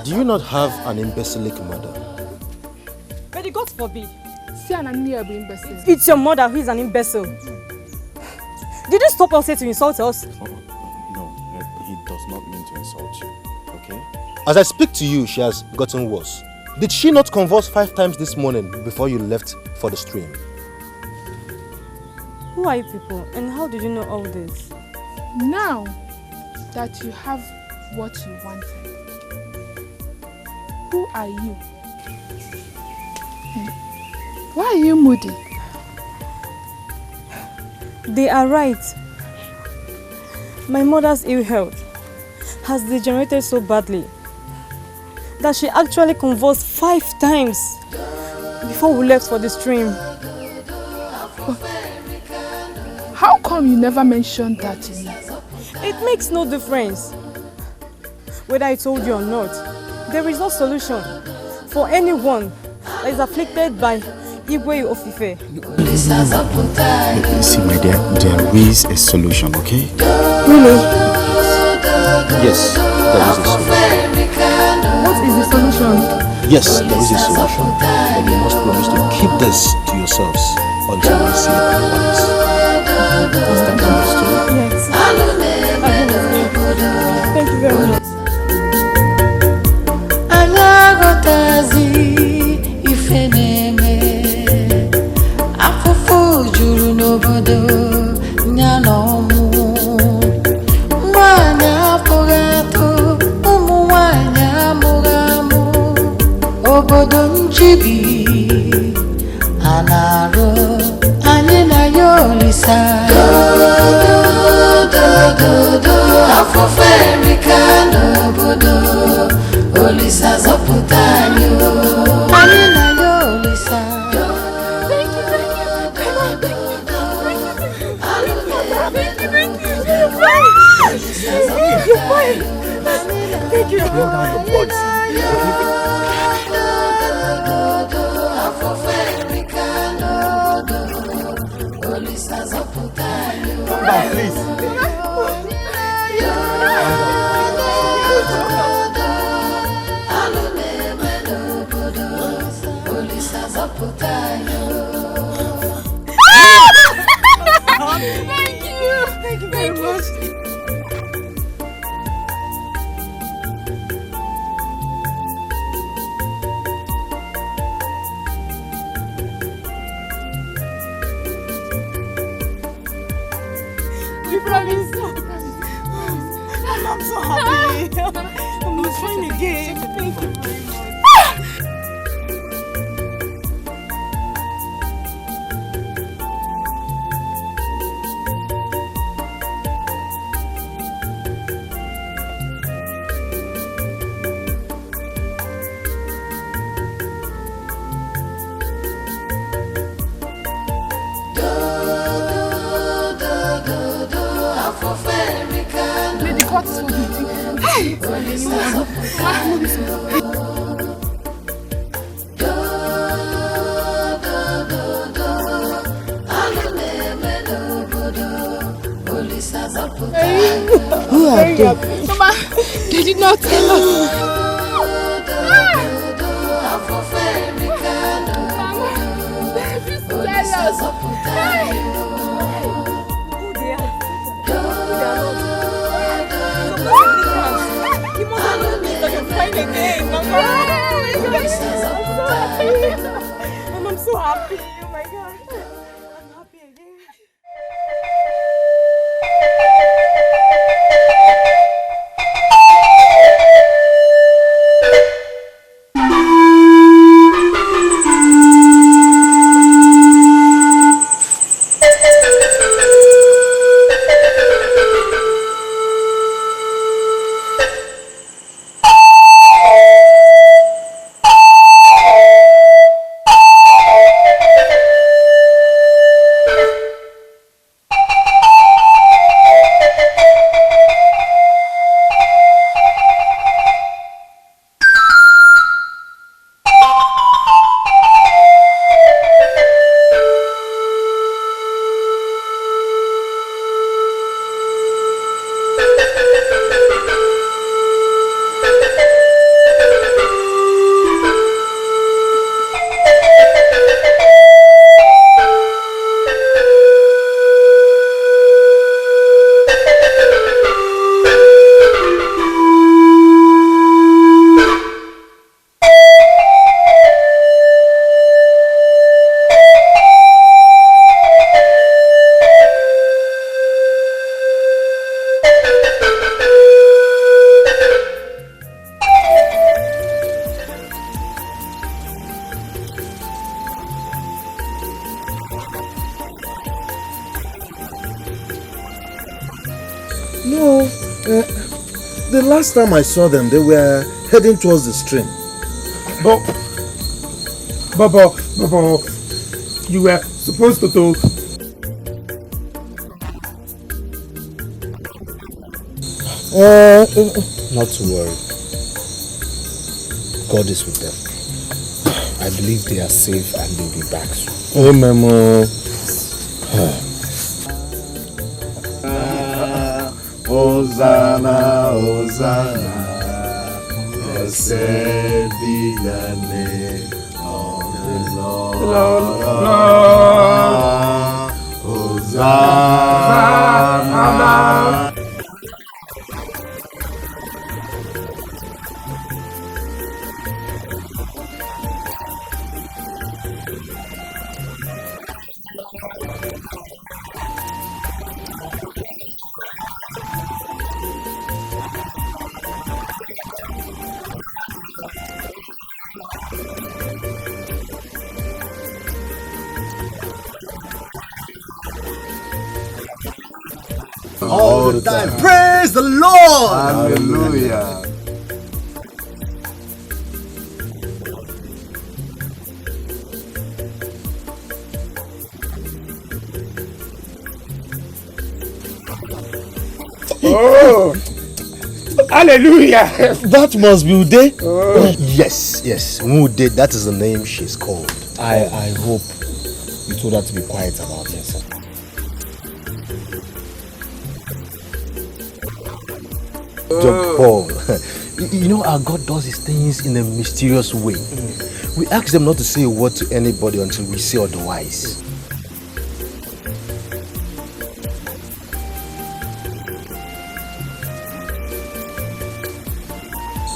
do you not have an imbecilic mother? But God forbid. Imbecile. It's your mother who is an imbecile. Did you stop us here to insult us? No, he does not mean to insult you, okay? As I speak to you, she has gotten worse. Did she not converse 5 times this morning before you left for the stream? Who are you people and how did you know all this? Now that you have what you wanted, who are you? Why are you moody? They are right. My mother's ill health has degenerated so badly that she actually convulsed 5 times before we left for the stream. How come you never mentioned that to me? It makes no difference. Whether I told you or not, there is no solution for anyone that is afflicted by Igwe of Ife. See, my dear, there is a solution, okay? Really? Yes, there is a solution. What is the solution? Yes, there is a solution. But you must promise to keep this to yourselves until we see otherwise. Is that understood? Yes. Thank you very much. Thank you. Blow down your voice. Come down, please. Thank you. Thank you very much. I'm so happy. I'm fine again. Thank you very much. Who are they? Mama, they did not tell us. I'm so happy. Oh my No, the last time I saw them, they were heading towards the stream. But you were supposed to Not to worry. God is with them. I believe they are safe and they'll be back soon. Oh, Memo. Hosanna, Hosanna, blessed be the name of the Lord. Hosanna. All the time. Praise the Lord! Hallelujah. Oh! Hallelujah! That must be Ude. Yes, Ude, that is the name she's called. I hope you told her to be quiet about it. John Paul, you know our God does his things in a mysterious way. We ask them not to say a word to anybody until we say otherwise.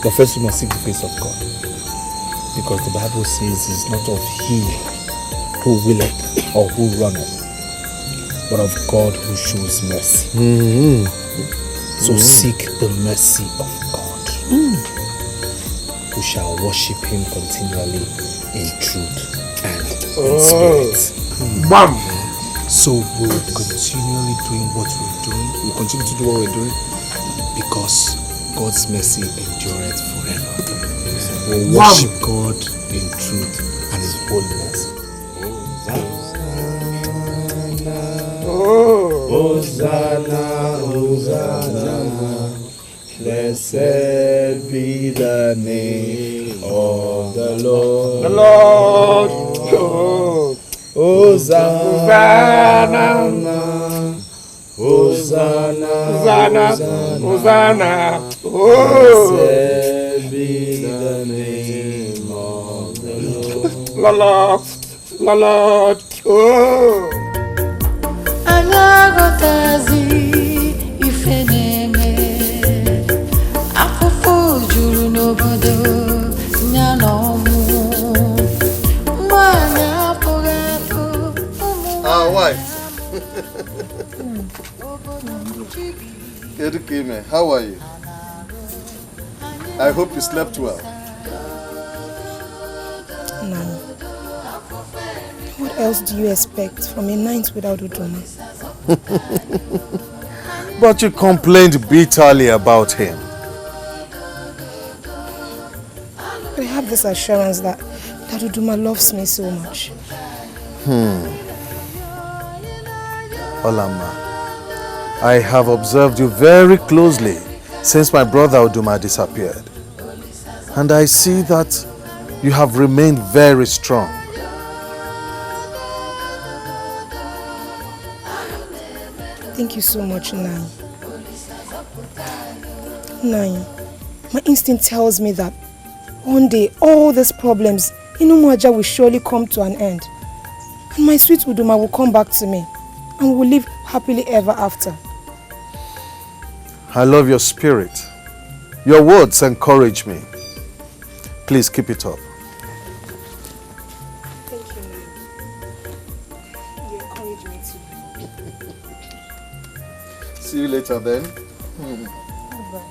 But first we must seek the face of God. Because the Bible says it's not of he who willeth or who runneth, but of God who shows mercy. So seek the mercy of God. We shall worship him continually in truth and in spirit. Bam! So we'll continually doing what we're doing. We'll continue to do what we're doing because God's mercy endureth forever. We'll worship God in truth and his holiness. Hosanna, Hosanna, blessed be the name of the Lord. The Lord. Hosanna, Hosanna, Hosanna. Blessed be the name of the Lord. Lord. Anyagotazi ifeneme afụfụ juru n'obodo ya n'ọmụ nwanyị apụghị afụ. Our wife. Ejike, how are you? I hope you slept well. No. What else do you expect from a night without Udoma? But you complained bitterly about him. But I have this assurance that Udoma loves me so much. Olama, I have observed you very closely since my brother Udoma disappeared. And I see that you have remained very strong. Thank you so much, Nai. Nai, my instinct tells me that one day all these problems in Umuaja will surely come to an end. And my sweet Udoma will come back to me and we will live happily ever after. I love your spirit. Your words encourage me. Please keep it up. Thank you, Nai. You encourage me too. See you later then. Bye.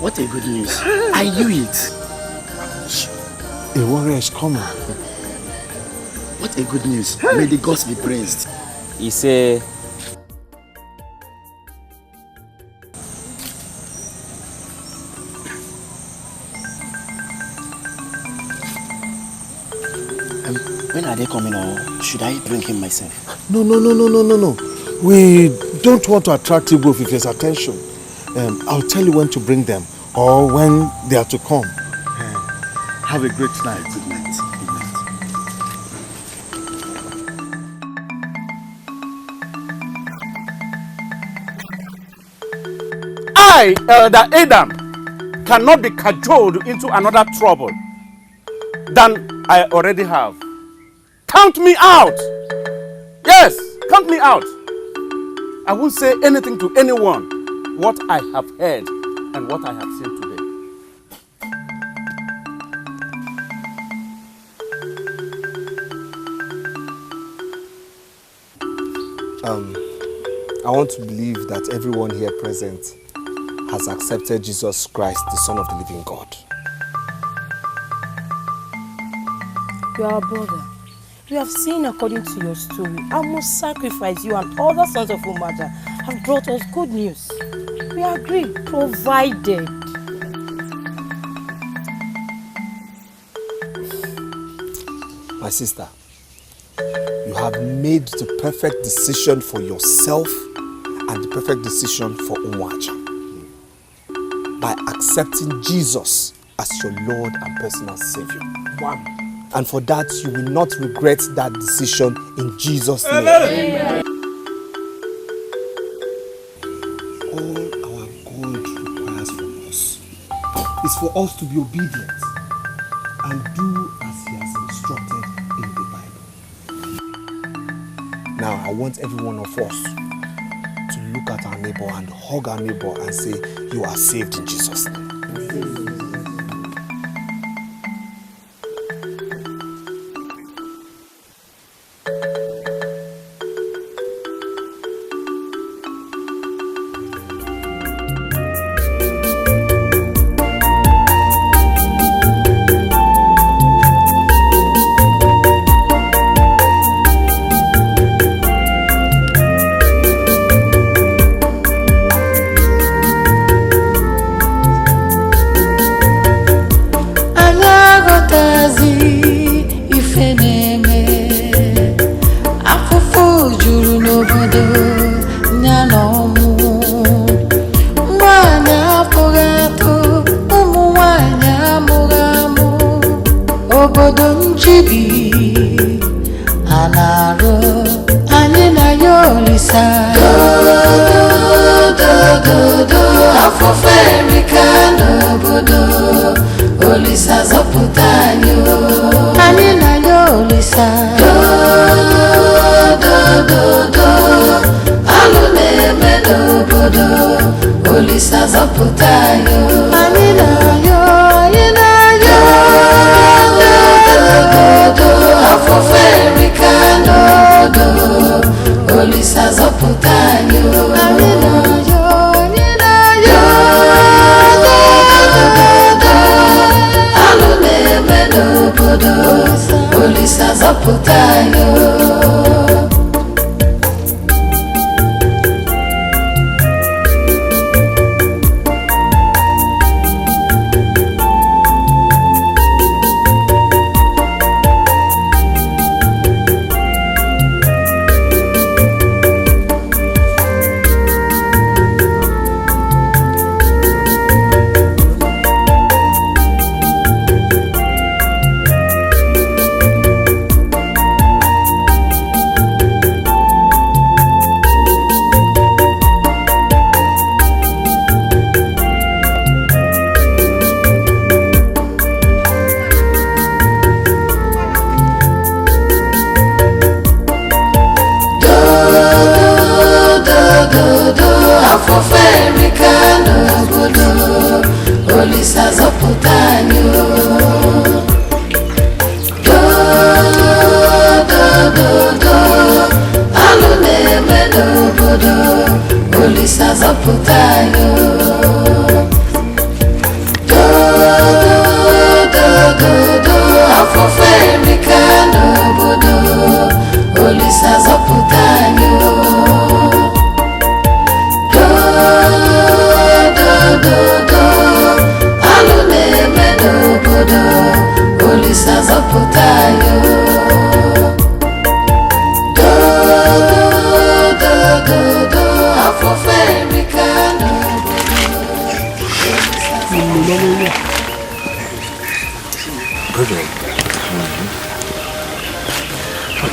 What a good news. I knew it. A warrior is coming. What a good news. May the gods be praised. He say, when are they coming, or should I bring him myself? No. We don't want to attract Igbo Fife's attention. I'll tell you when to bring them or when they are to come. Have a great night. Good night. I, Elder Adam, cannot be cajoled into another trouble than I already have. Count me out! Yes, count me out. I won't say anything to anyone what I have heard and what I have seen today. I want to believe that everyone here present has accepted Jesus Christ, the Son of the living God. You are our brother. We have seen according to your story how much sacrifice you and other sons of Umuaja have brought us good news. We agree, provided. My sister, you have made the perfect decision for yourself and the perfect decision for Umuaja by accepting Jesus as your Lord and personal Savior. Wow. And for that, you will not regret that decision in Jesus' name. Amen. All our God requires from us is for us to be obedient and do as He has instructed in the Bible. Now, I want every one of us to look at our neighbor and hug our neighbor and say, "You are saved in Jesus' name."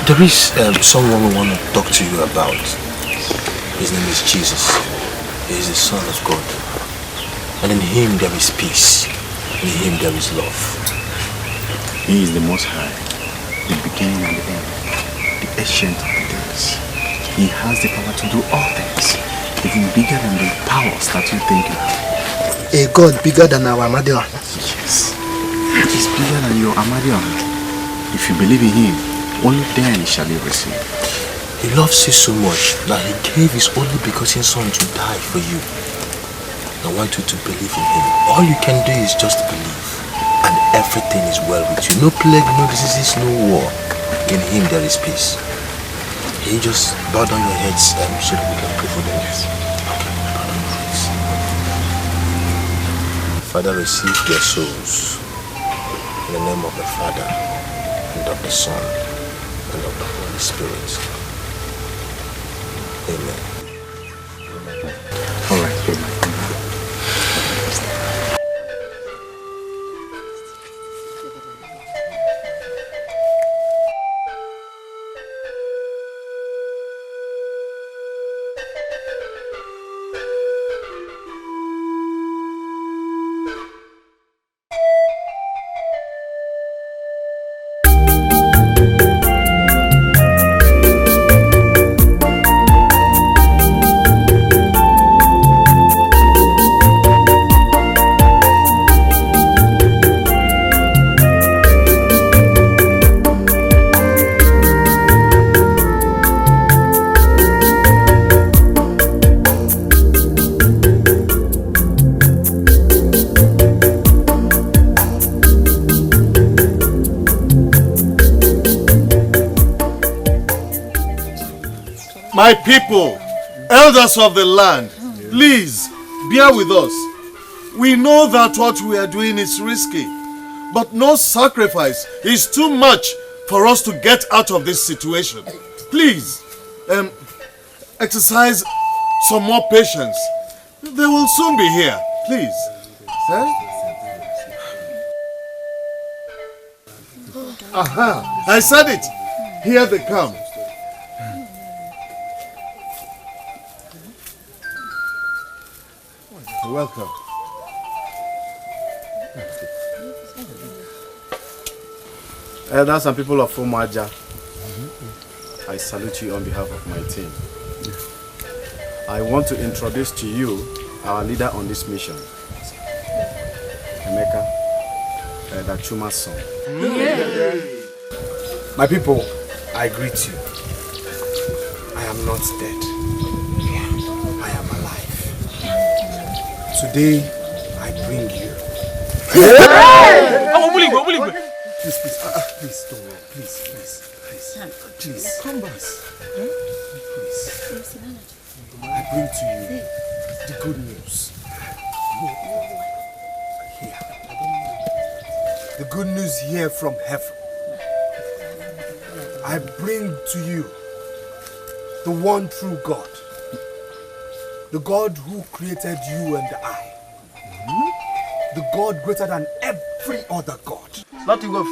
There is someone we want to talk to you about. His name is Jesus. He is the Son of God. And in him there is peace. In him there is love. He is the Most High, the beginning and the end, the ancient of the days. He has the power to do all things, even bigger than the powers that you think you have. A God bigger than our Amadioha. Yes. He is bigger than your Amadioha. If you believe in him, only then shall you receive. He loves you so much that he gave his only begotten son to die for you. I want you to believe in him. All you can do is just believe. And everything is well with you. No plague, no diseases, no war. In him there is peace. Can you just bow down your heads so that we can pray for them? Yes. Okay, bow down your heads. Father, receive their souls. In the name of the Father, and of the Son, and of the Holy Spirit. Amen. All right, amen. My people, elders of the land, please bear with us. We know that what we are doing is risky, but no sacrifice is too much for us to get out of this situation. Please, exercise some more patience. They will soon be here. Please. Aha, I said it. Here they come. Welcome. Elders and people of Umuaja, I salute you on behalf of my team. I want to introduce to you our leader on this mission, Emeka, Elder Chuma's son. My people, I greet you. I am not dead. I am alive. Today, I bring you. Please, please, don't worry. Please, come back. Please. I bring to you the good news. Here. The good news here from heaven. I bring to you the one true God. The God who created you and I. The God greater than every other God. Not Igwe.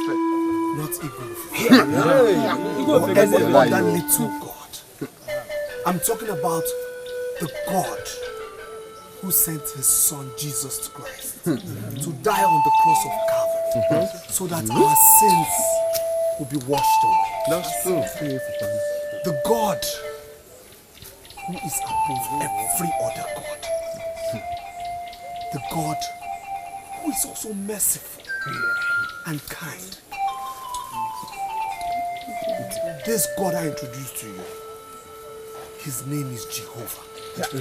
Not Igwe. Or any other little God. I'm talking about the God who sent his son Jesus Christ to die on the cross of Calvary so that our sins will be washed away. That's true. The God who is above every other God. The God who is also merciful and kind. This God I introduced to you, his name is Jehovah. If you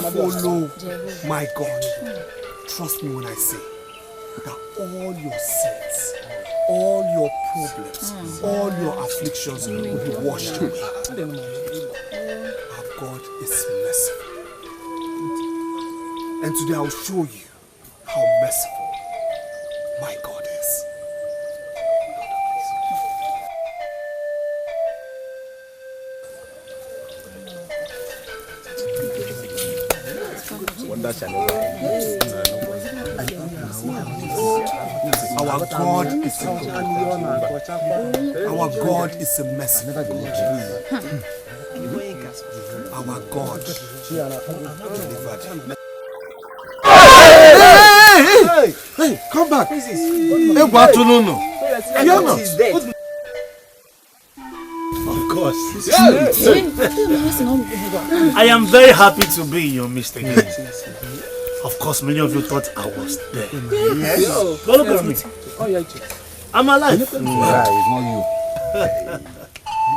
follow my God, trust me when I say that all your sins, all your problems, all your afflictions will be washed away. Our God is merciful. And today I'll show you how merciful my God is. Wonder shall never end. Our God is a good God. Our God is a merciful God. Our God delivered. Hey, come back. Of course. I am very happy to be in your midst again. Of course, many of you thought I was dead. Yes. But look at me. I'm alive. It's not you.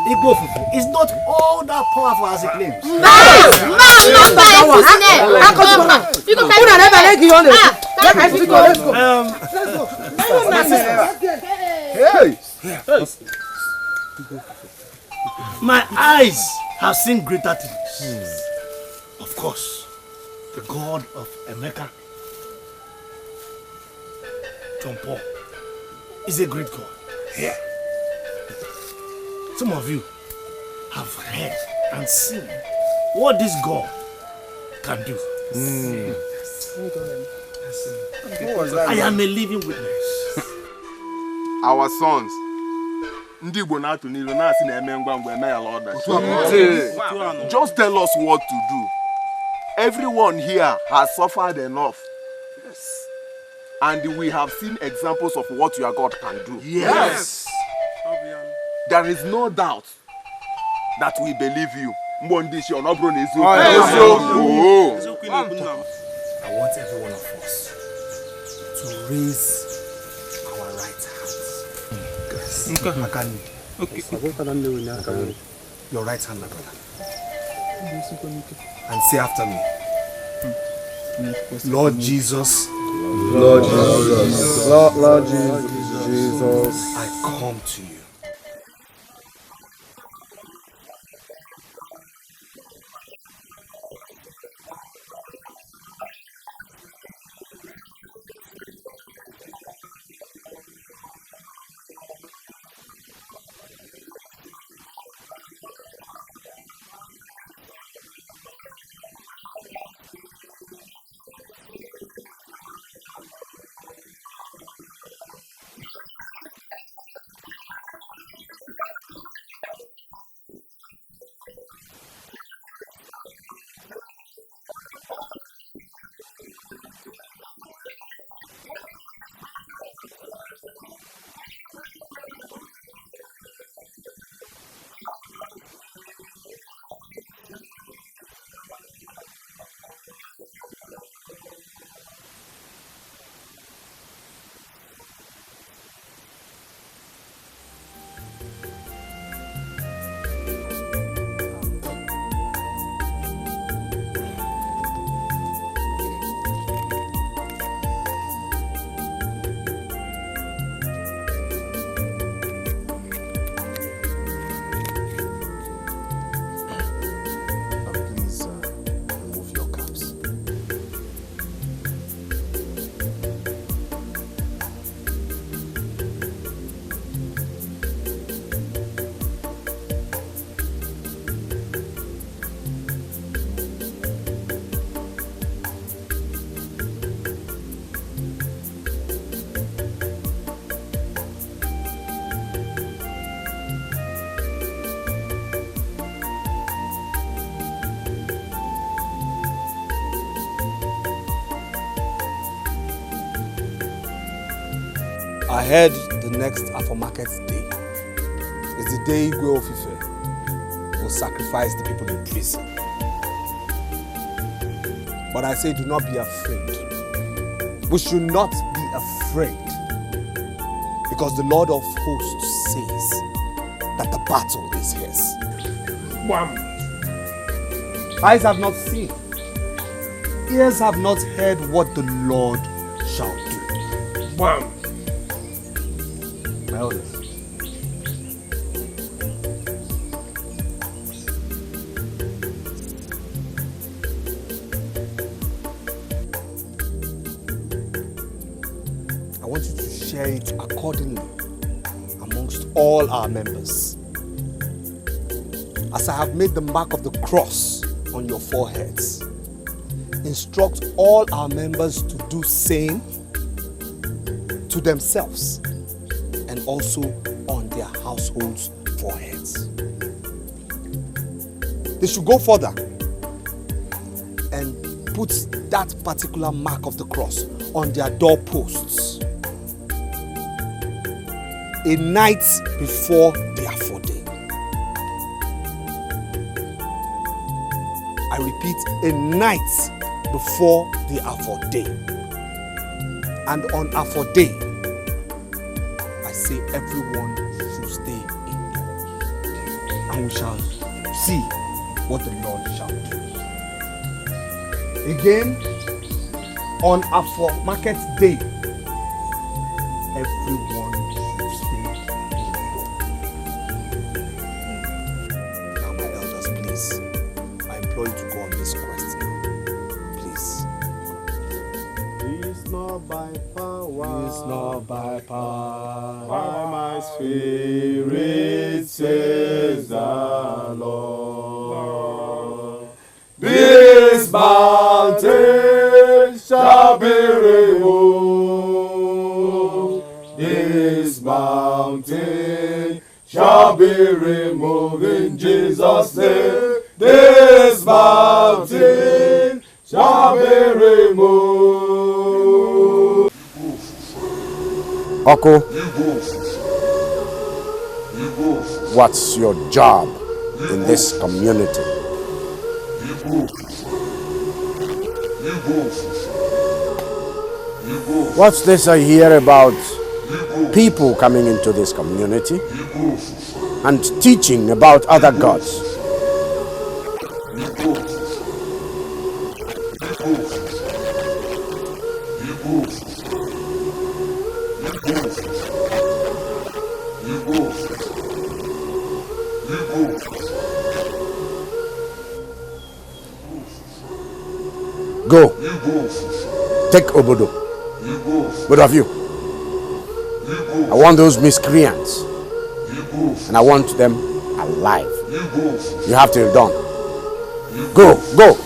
Igbo Fufu is not all that powerful as it claims. My eyes have seen greater things. Of course, the God of Emeka, John Paul, is a great God. Yeah. Some of you have heard and seen what this God can do. I am a living witness. Our sons. Just tell us what to do. Everyone here has suffered enough. Yes. And we have seen examples of what your God can do. Yes. There is no doubt that we believe you. I want every one of us to raise our right hands. Okay. Your right hand, my brother. And say after me. Lord Jesus. Lord Jesus. Lord Jesus. I come to you. I heard the next Afromarket day is the day Igwe of Ife will sacrifice the people in prison. But I say do not be afraid. We should not be afraid because the Lord of hosts says that the battle is his. Wham! Eyes have not seen, ears have not heard what the Lord shall do. Bam! My elders. I want you to share it accordingly amongst all our members. As I have made the mark of the cross on your foreheads, instruct all our members to do same to themselves and also on their households' foreheads. They should go further and put that particular mark of the cross on their doorposts a night before the Offor day. I repeat, a night before the Offor day. And on Offor day, I say everyone should stay indoors. And we shall see what the Lord shall do. Again, on Offor market day, everyone should stay indoors. Now my elders, please, I implore you to go on this quest now. Please. It's not by power. It's not by power. By my spirit, says the Lord. This mountain shall be removed. This mountain shall be removed in Jesus' name. This mountain shall be removed. Oko, what's your job in this community? What's this I hear about people coming into this community and teaching about other gods? Go. Take Obodo. Both of you. I want those miscreants. And I want them alive. You have till dawn. Go. Go.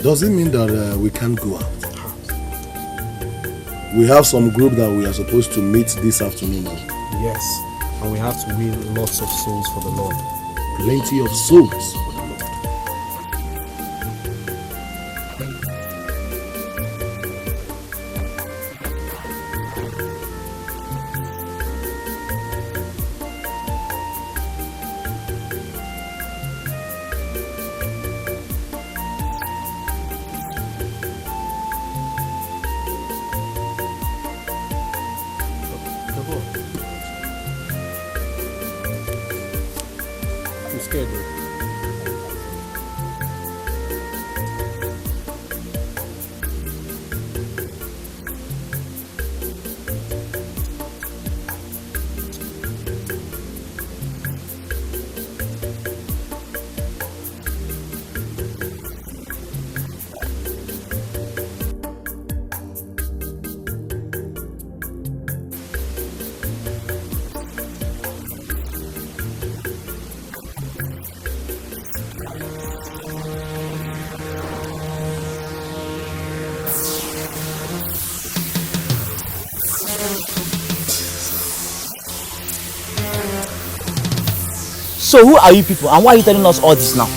Does it mean that we can't go out? We have some group that we are supposed to meet this afternoon. Yes, and we have to win lots of souls for the Lord. Plenty of souls for the Lord. So who are you people and why are you telling us all this now?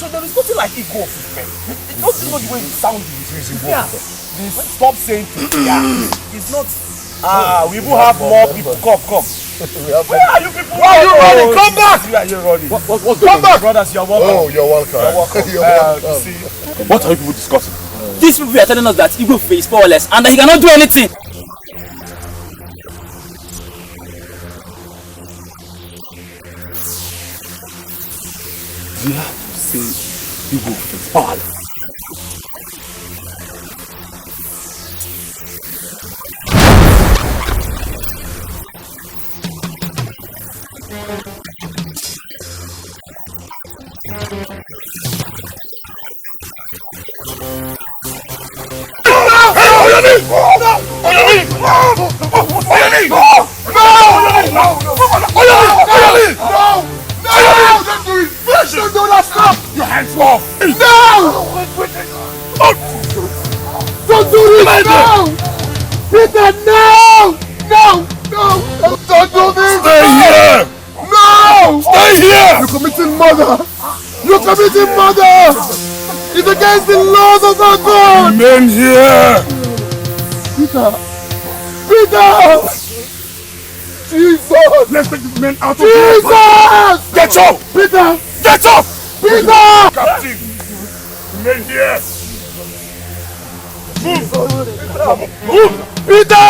So there is nothing like ego of men. Don't you know the way it sounds? Yeah. Stop saying yeah. It's not. We will have more people. Come. Where are you people? Why are you running? Come back! Where are you running? What's come back! Brothers, you're welcome. Oh, you're welcome. You're welcome. See, what are you people discussing? These people are telling us that Igbo is powerless and that he cannot do anything. You have to say Igbo is powerless. Your hands off! No! Don't do this! No! Peter, no! No! Don't do this! Stay here! No! Stay here! You're committing murder! You're committing murder! It's against the laws of our God! Remain here! Peter! Jesus! Let's take this man out of Jesus! here! Get up! Peter! Get up! Peter! Captain! Remain here! Move! Peter!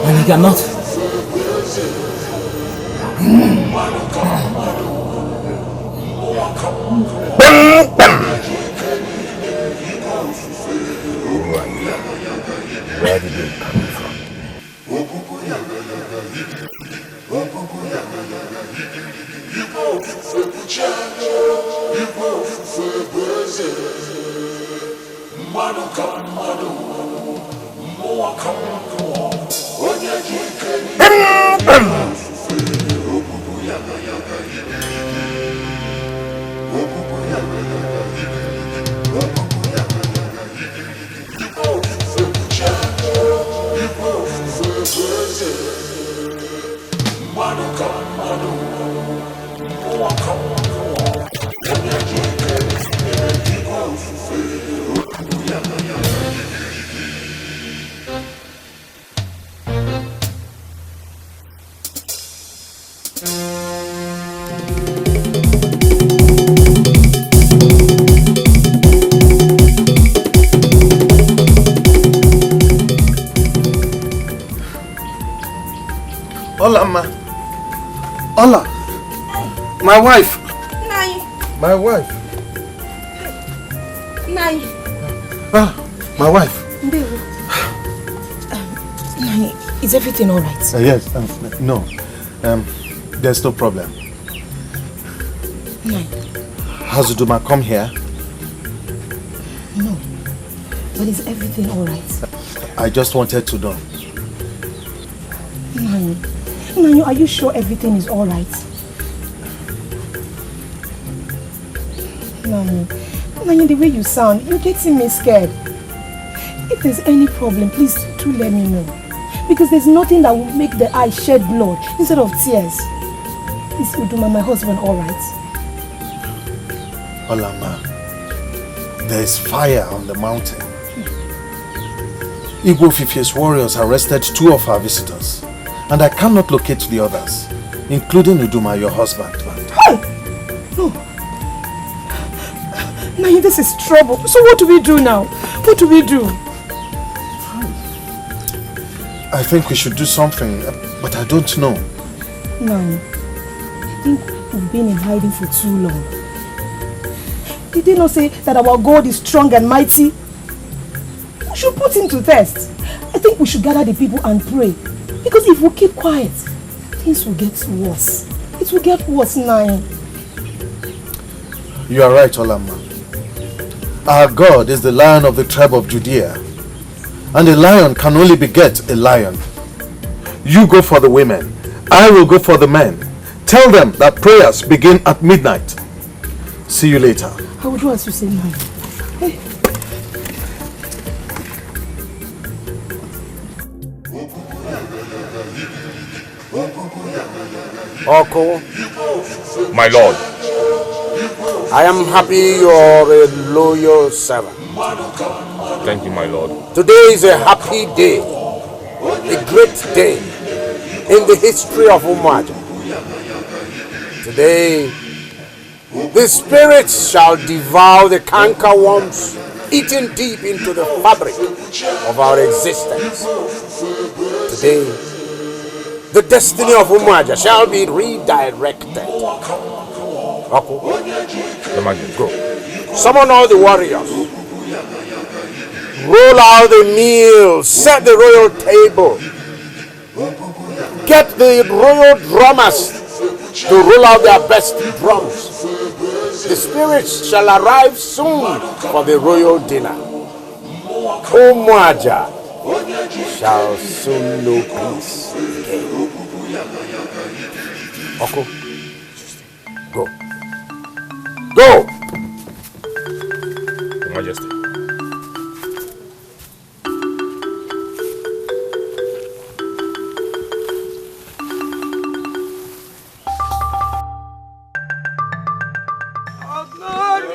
And he cannot. Where did it come from? Hola, ma. Hola. My wife. Nai. My wife. Nai. My wife. Is everything alright? Yes. No. There's no problem. No. Has Uduma come here? No. But is everything alright? I just wanted to know. Nanyo, are you sure everything is alright? Nanyo, the way you sound, you're getting me scared. If there's any problem, please do let me know. Because there's nothing that will make the eye shed blood instead of tears. Is Uduma, my husband, alright? Olama, there is fire on the mountain. Igbo Fifie's warriors arrested 2 of our visitors, and I cannot locate the others, including Uduma, your husband. Hey! No. Nanyo, this is trouble. So what do we do now? What do we do? I think we should do something, but I don't know. Nanyo, I think we've been in hiding for too long. Did they not say that our God is strong and mighty? We should put him to test. I think we should gather the people and pray. Because if we keep quiet, things will get worse. It will get worse, Nanyo. You are right, Olama. Our God is the Lion of the tribe of Judea. And a lion can only beget a lion. You go for the women. I will go for the men. Tell them that prayers begin at midnight. See you later. I will do as you say, Nanyo. Hey. Oko, my lord, I am happy you are a loyal servant. Thank you, my lord. Today is a happy day, a great day in the history of Umuaja. Today, the spirits shall devour the cankerworms eating deep into the fabric of our existence. Today, the destiny of Umuaja shall be redirected. Oko, go. Summon all the warriors. Roll out the meal. Set the royal table. Get the royal drummers to roll out their best drums. The spirits shall arrive soon for the royal dinner. Umuaja shall soon know peace again. Oko, go. Go! Your Majesty. Hosanna!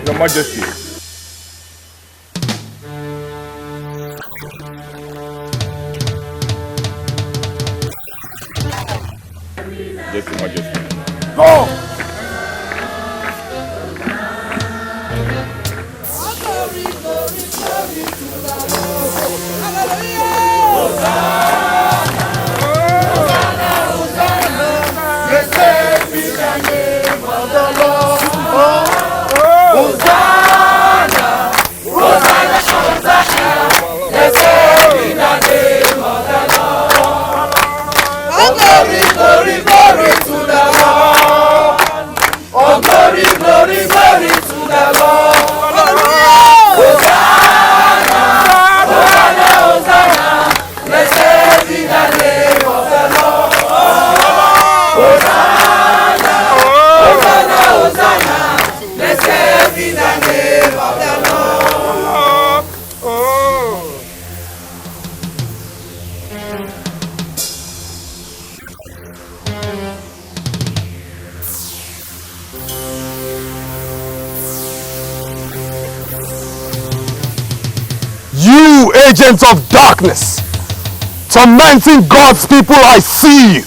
Your Majesty. Yes, Your Majesty. Go! You agents of darkness, tormenting God's people, I see you.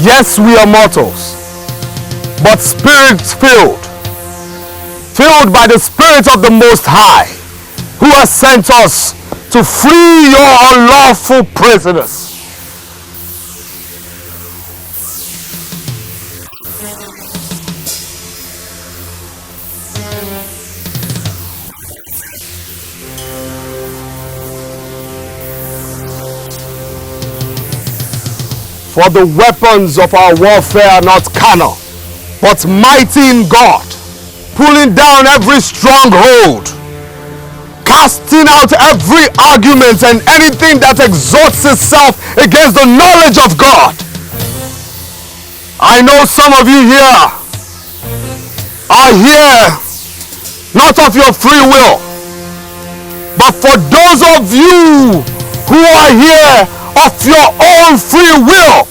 Yes, we are mortals, but spirit-filled. Filled by the Spirit of the Most High, who has sent us to free your unlawful prisoners. For the weapons of our warfare are not carnal, but mighty in God, pulling down every stronghold, casting out every argument and anything that exalts itself against the knowledge of God. I know some of you here are here not of your free will, but for those of you who are here of your own free will,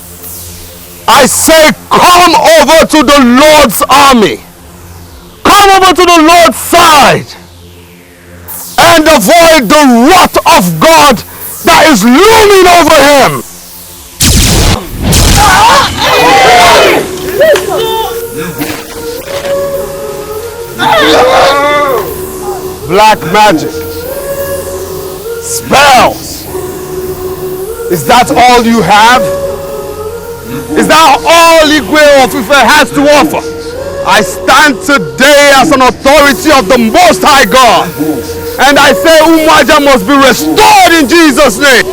I say, come over to the Lord's army. Come over to the Lord's side and avoid the wrath of God that is looming over him. Black magic, spells. Is that all you have? Is that all Igwe of Ife has to offer? I stand today as an authority of the Most High God, and I say Umuaja must be restored in Jesus' name.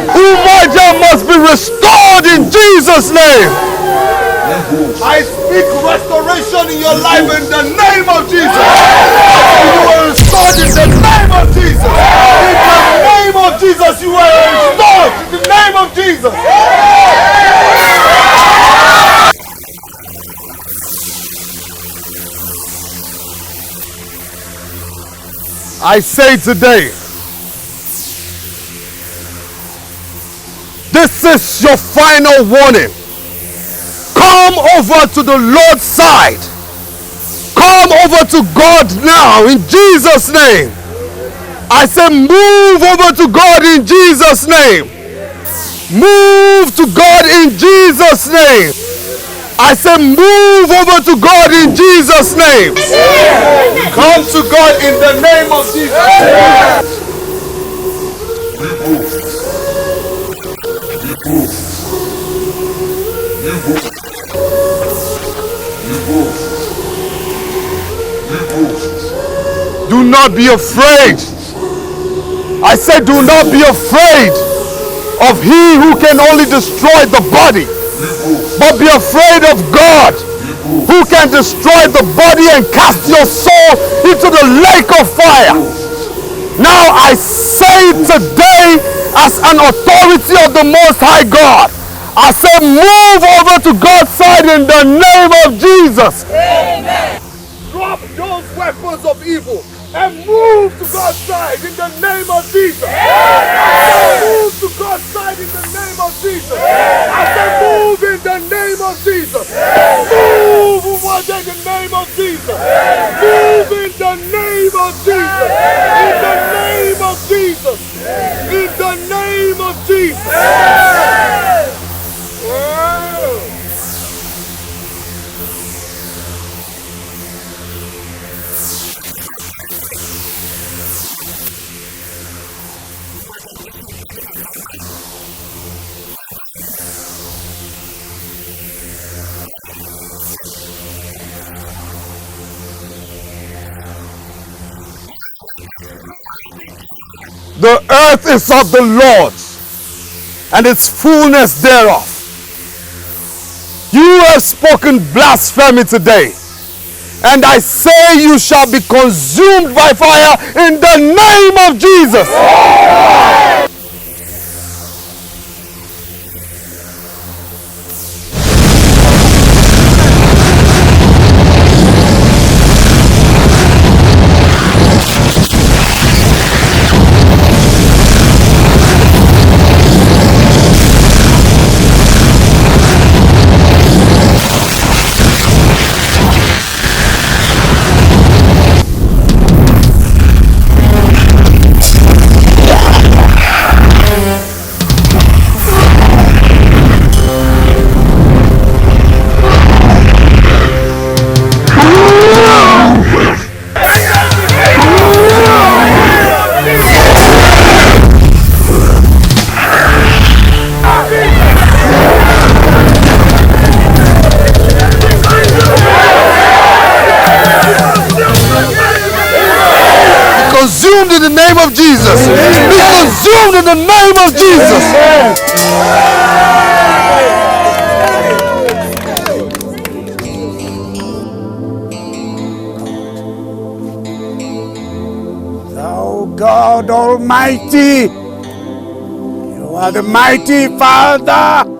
Umuaja must be restored in Jesus' name. I speak restoration in your life in the name of Jesus. You are restored in the name of Jesus. In the name of Jesus, you are restored in the name of Jesus. I say today, this is your final warning. Come over to the Lord's side Come over to God now in Jesus' name. I say move over to God in Jesus' name. Move to God in Jesus' name. I say move over to God in Jesus' name. Come to God in the name of Jesus. Do not be afraid. I said do not be afraid of he who can only destroy the body, but be afraid of God who can destroy the body and cast your soul into the lake of fire. Now I say today as an authority of the Most High God, I say move over to God's side in the name of Jesus. Amen. Drop those weapons of evil and move to God's side in the name of Jesus. Amen. Move to God's side in the name of Jesus. I say move in the name of Jesus. Move Umuaja in the name of Jesus. Move in the name of Jesus. In the name of Jesus. In the name of Jesus. The earth is of the Lord's, and its fullness thereof. You have spoken blasphemy today, and I say you shall be consumed by fire in the name of Jesus. Consumed in the name of Jesus. Be consumed in the name of Jesus. Thou God Almighty, you are the mighty Father.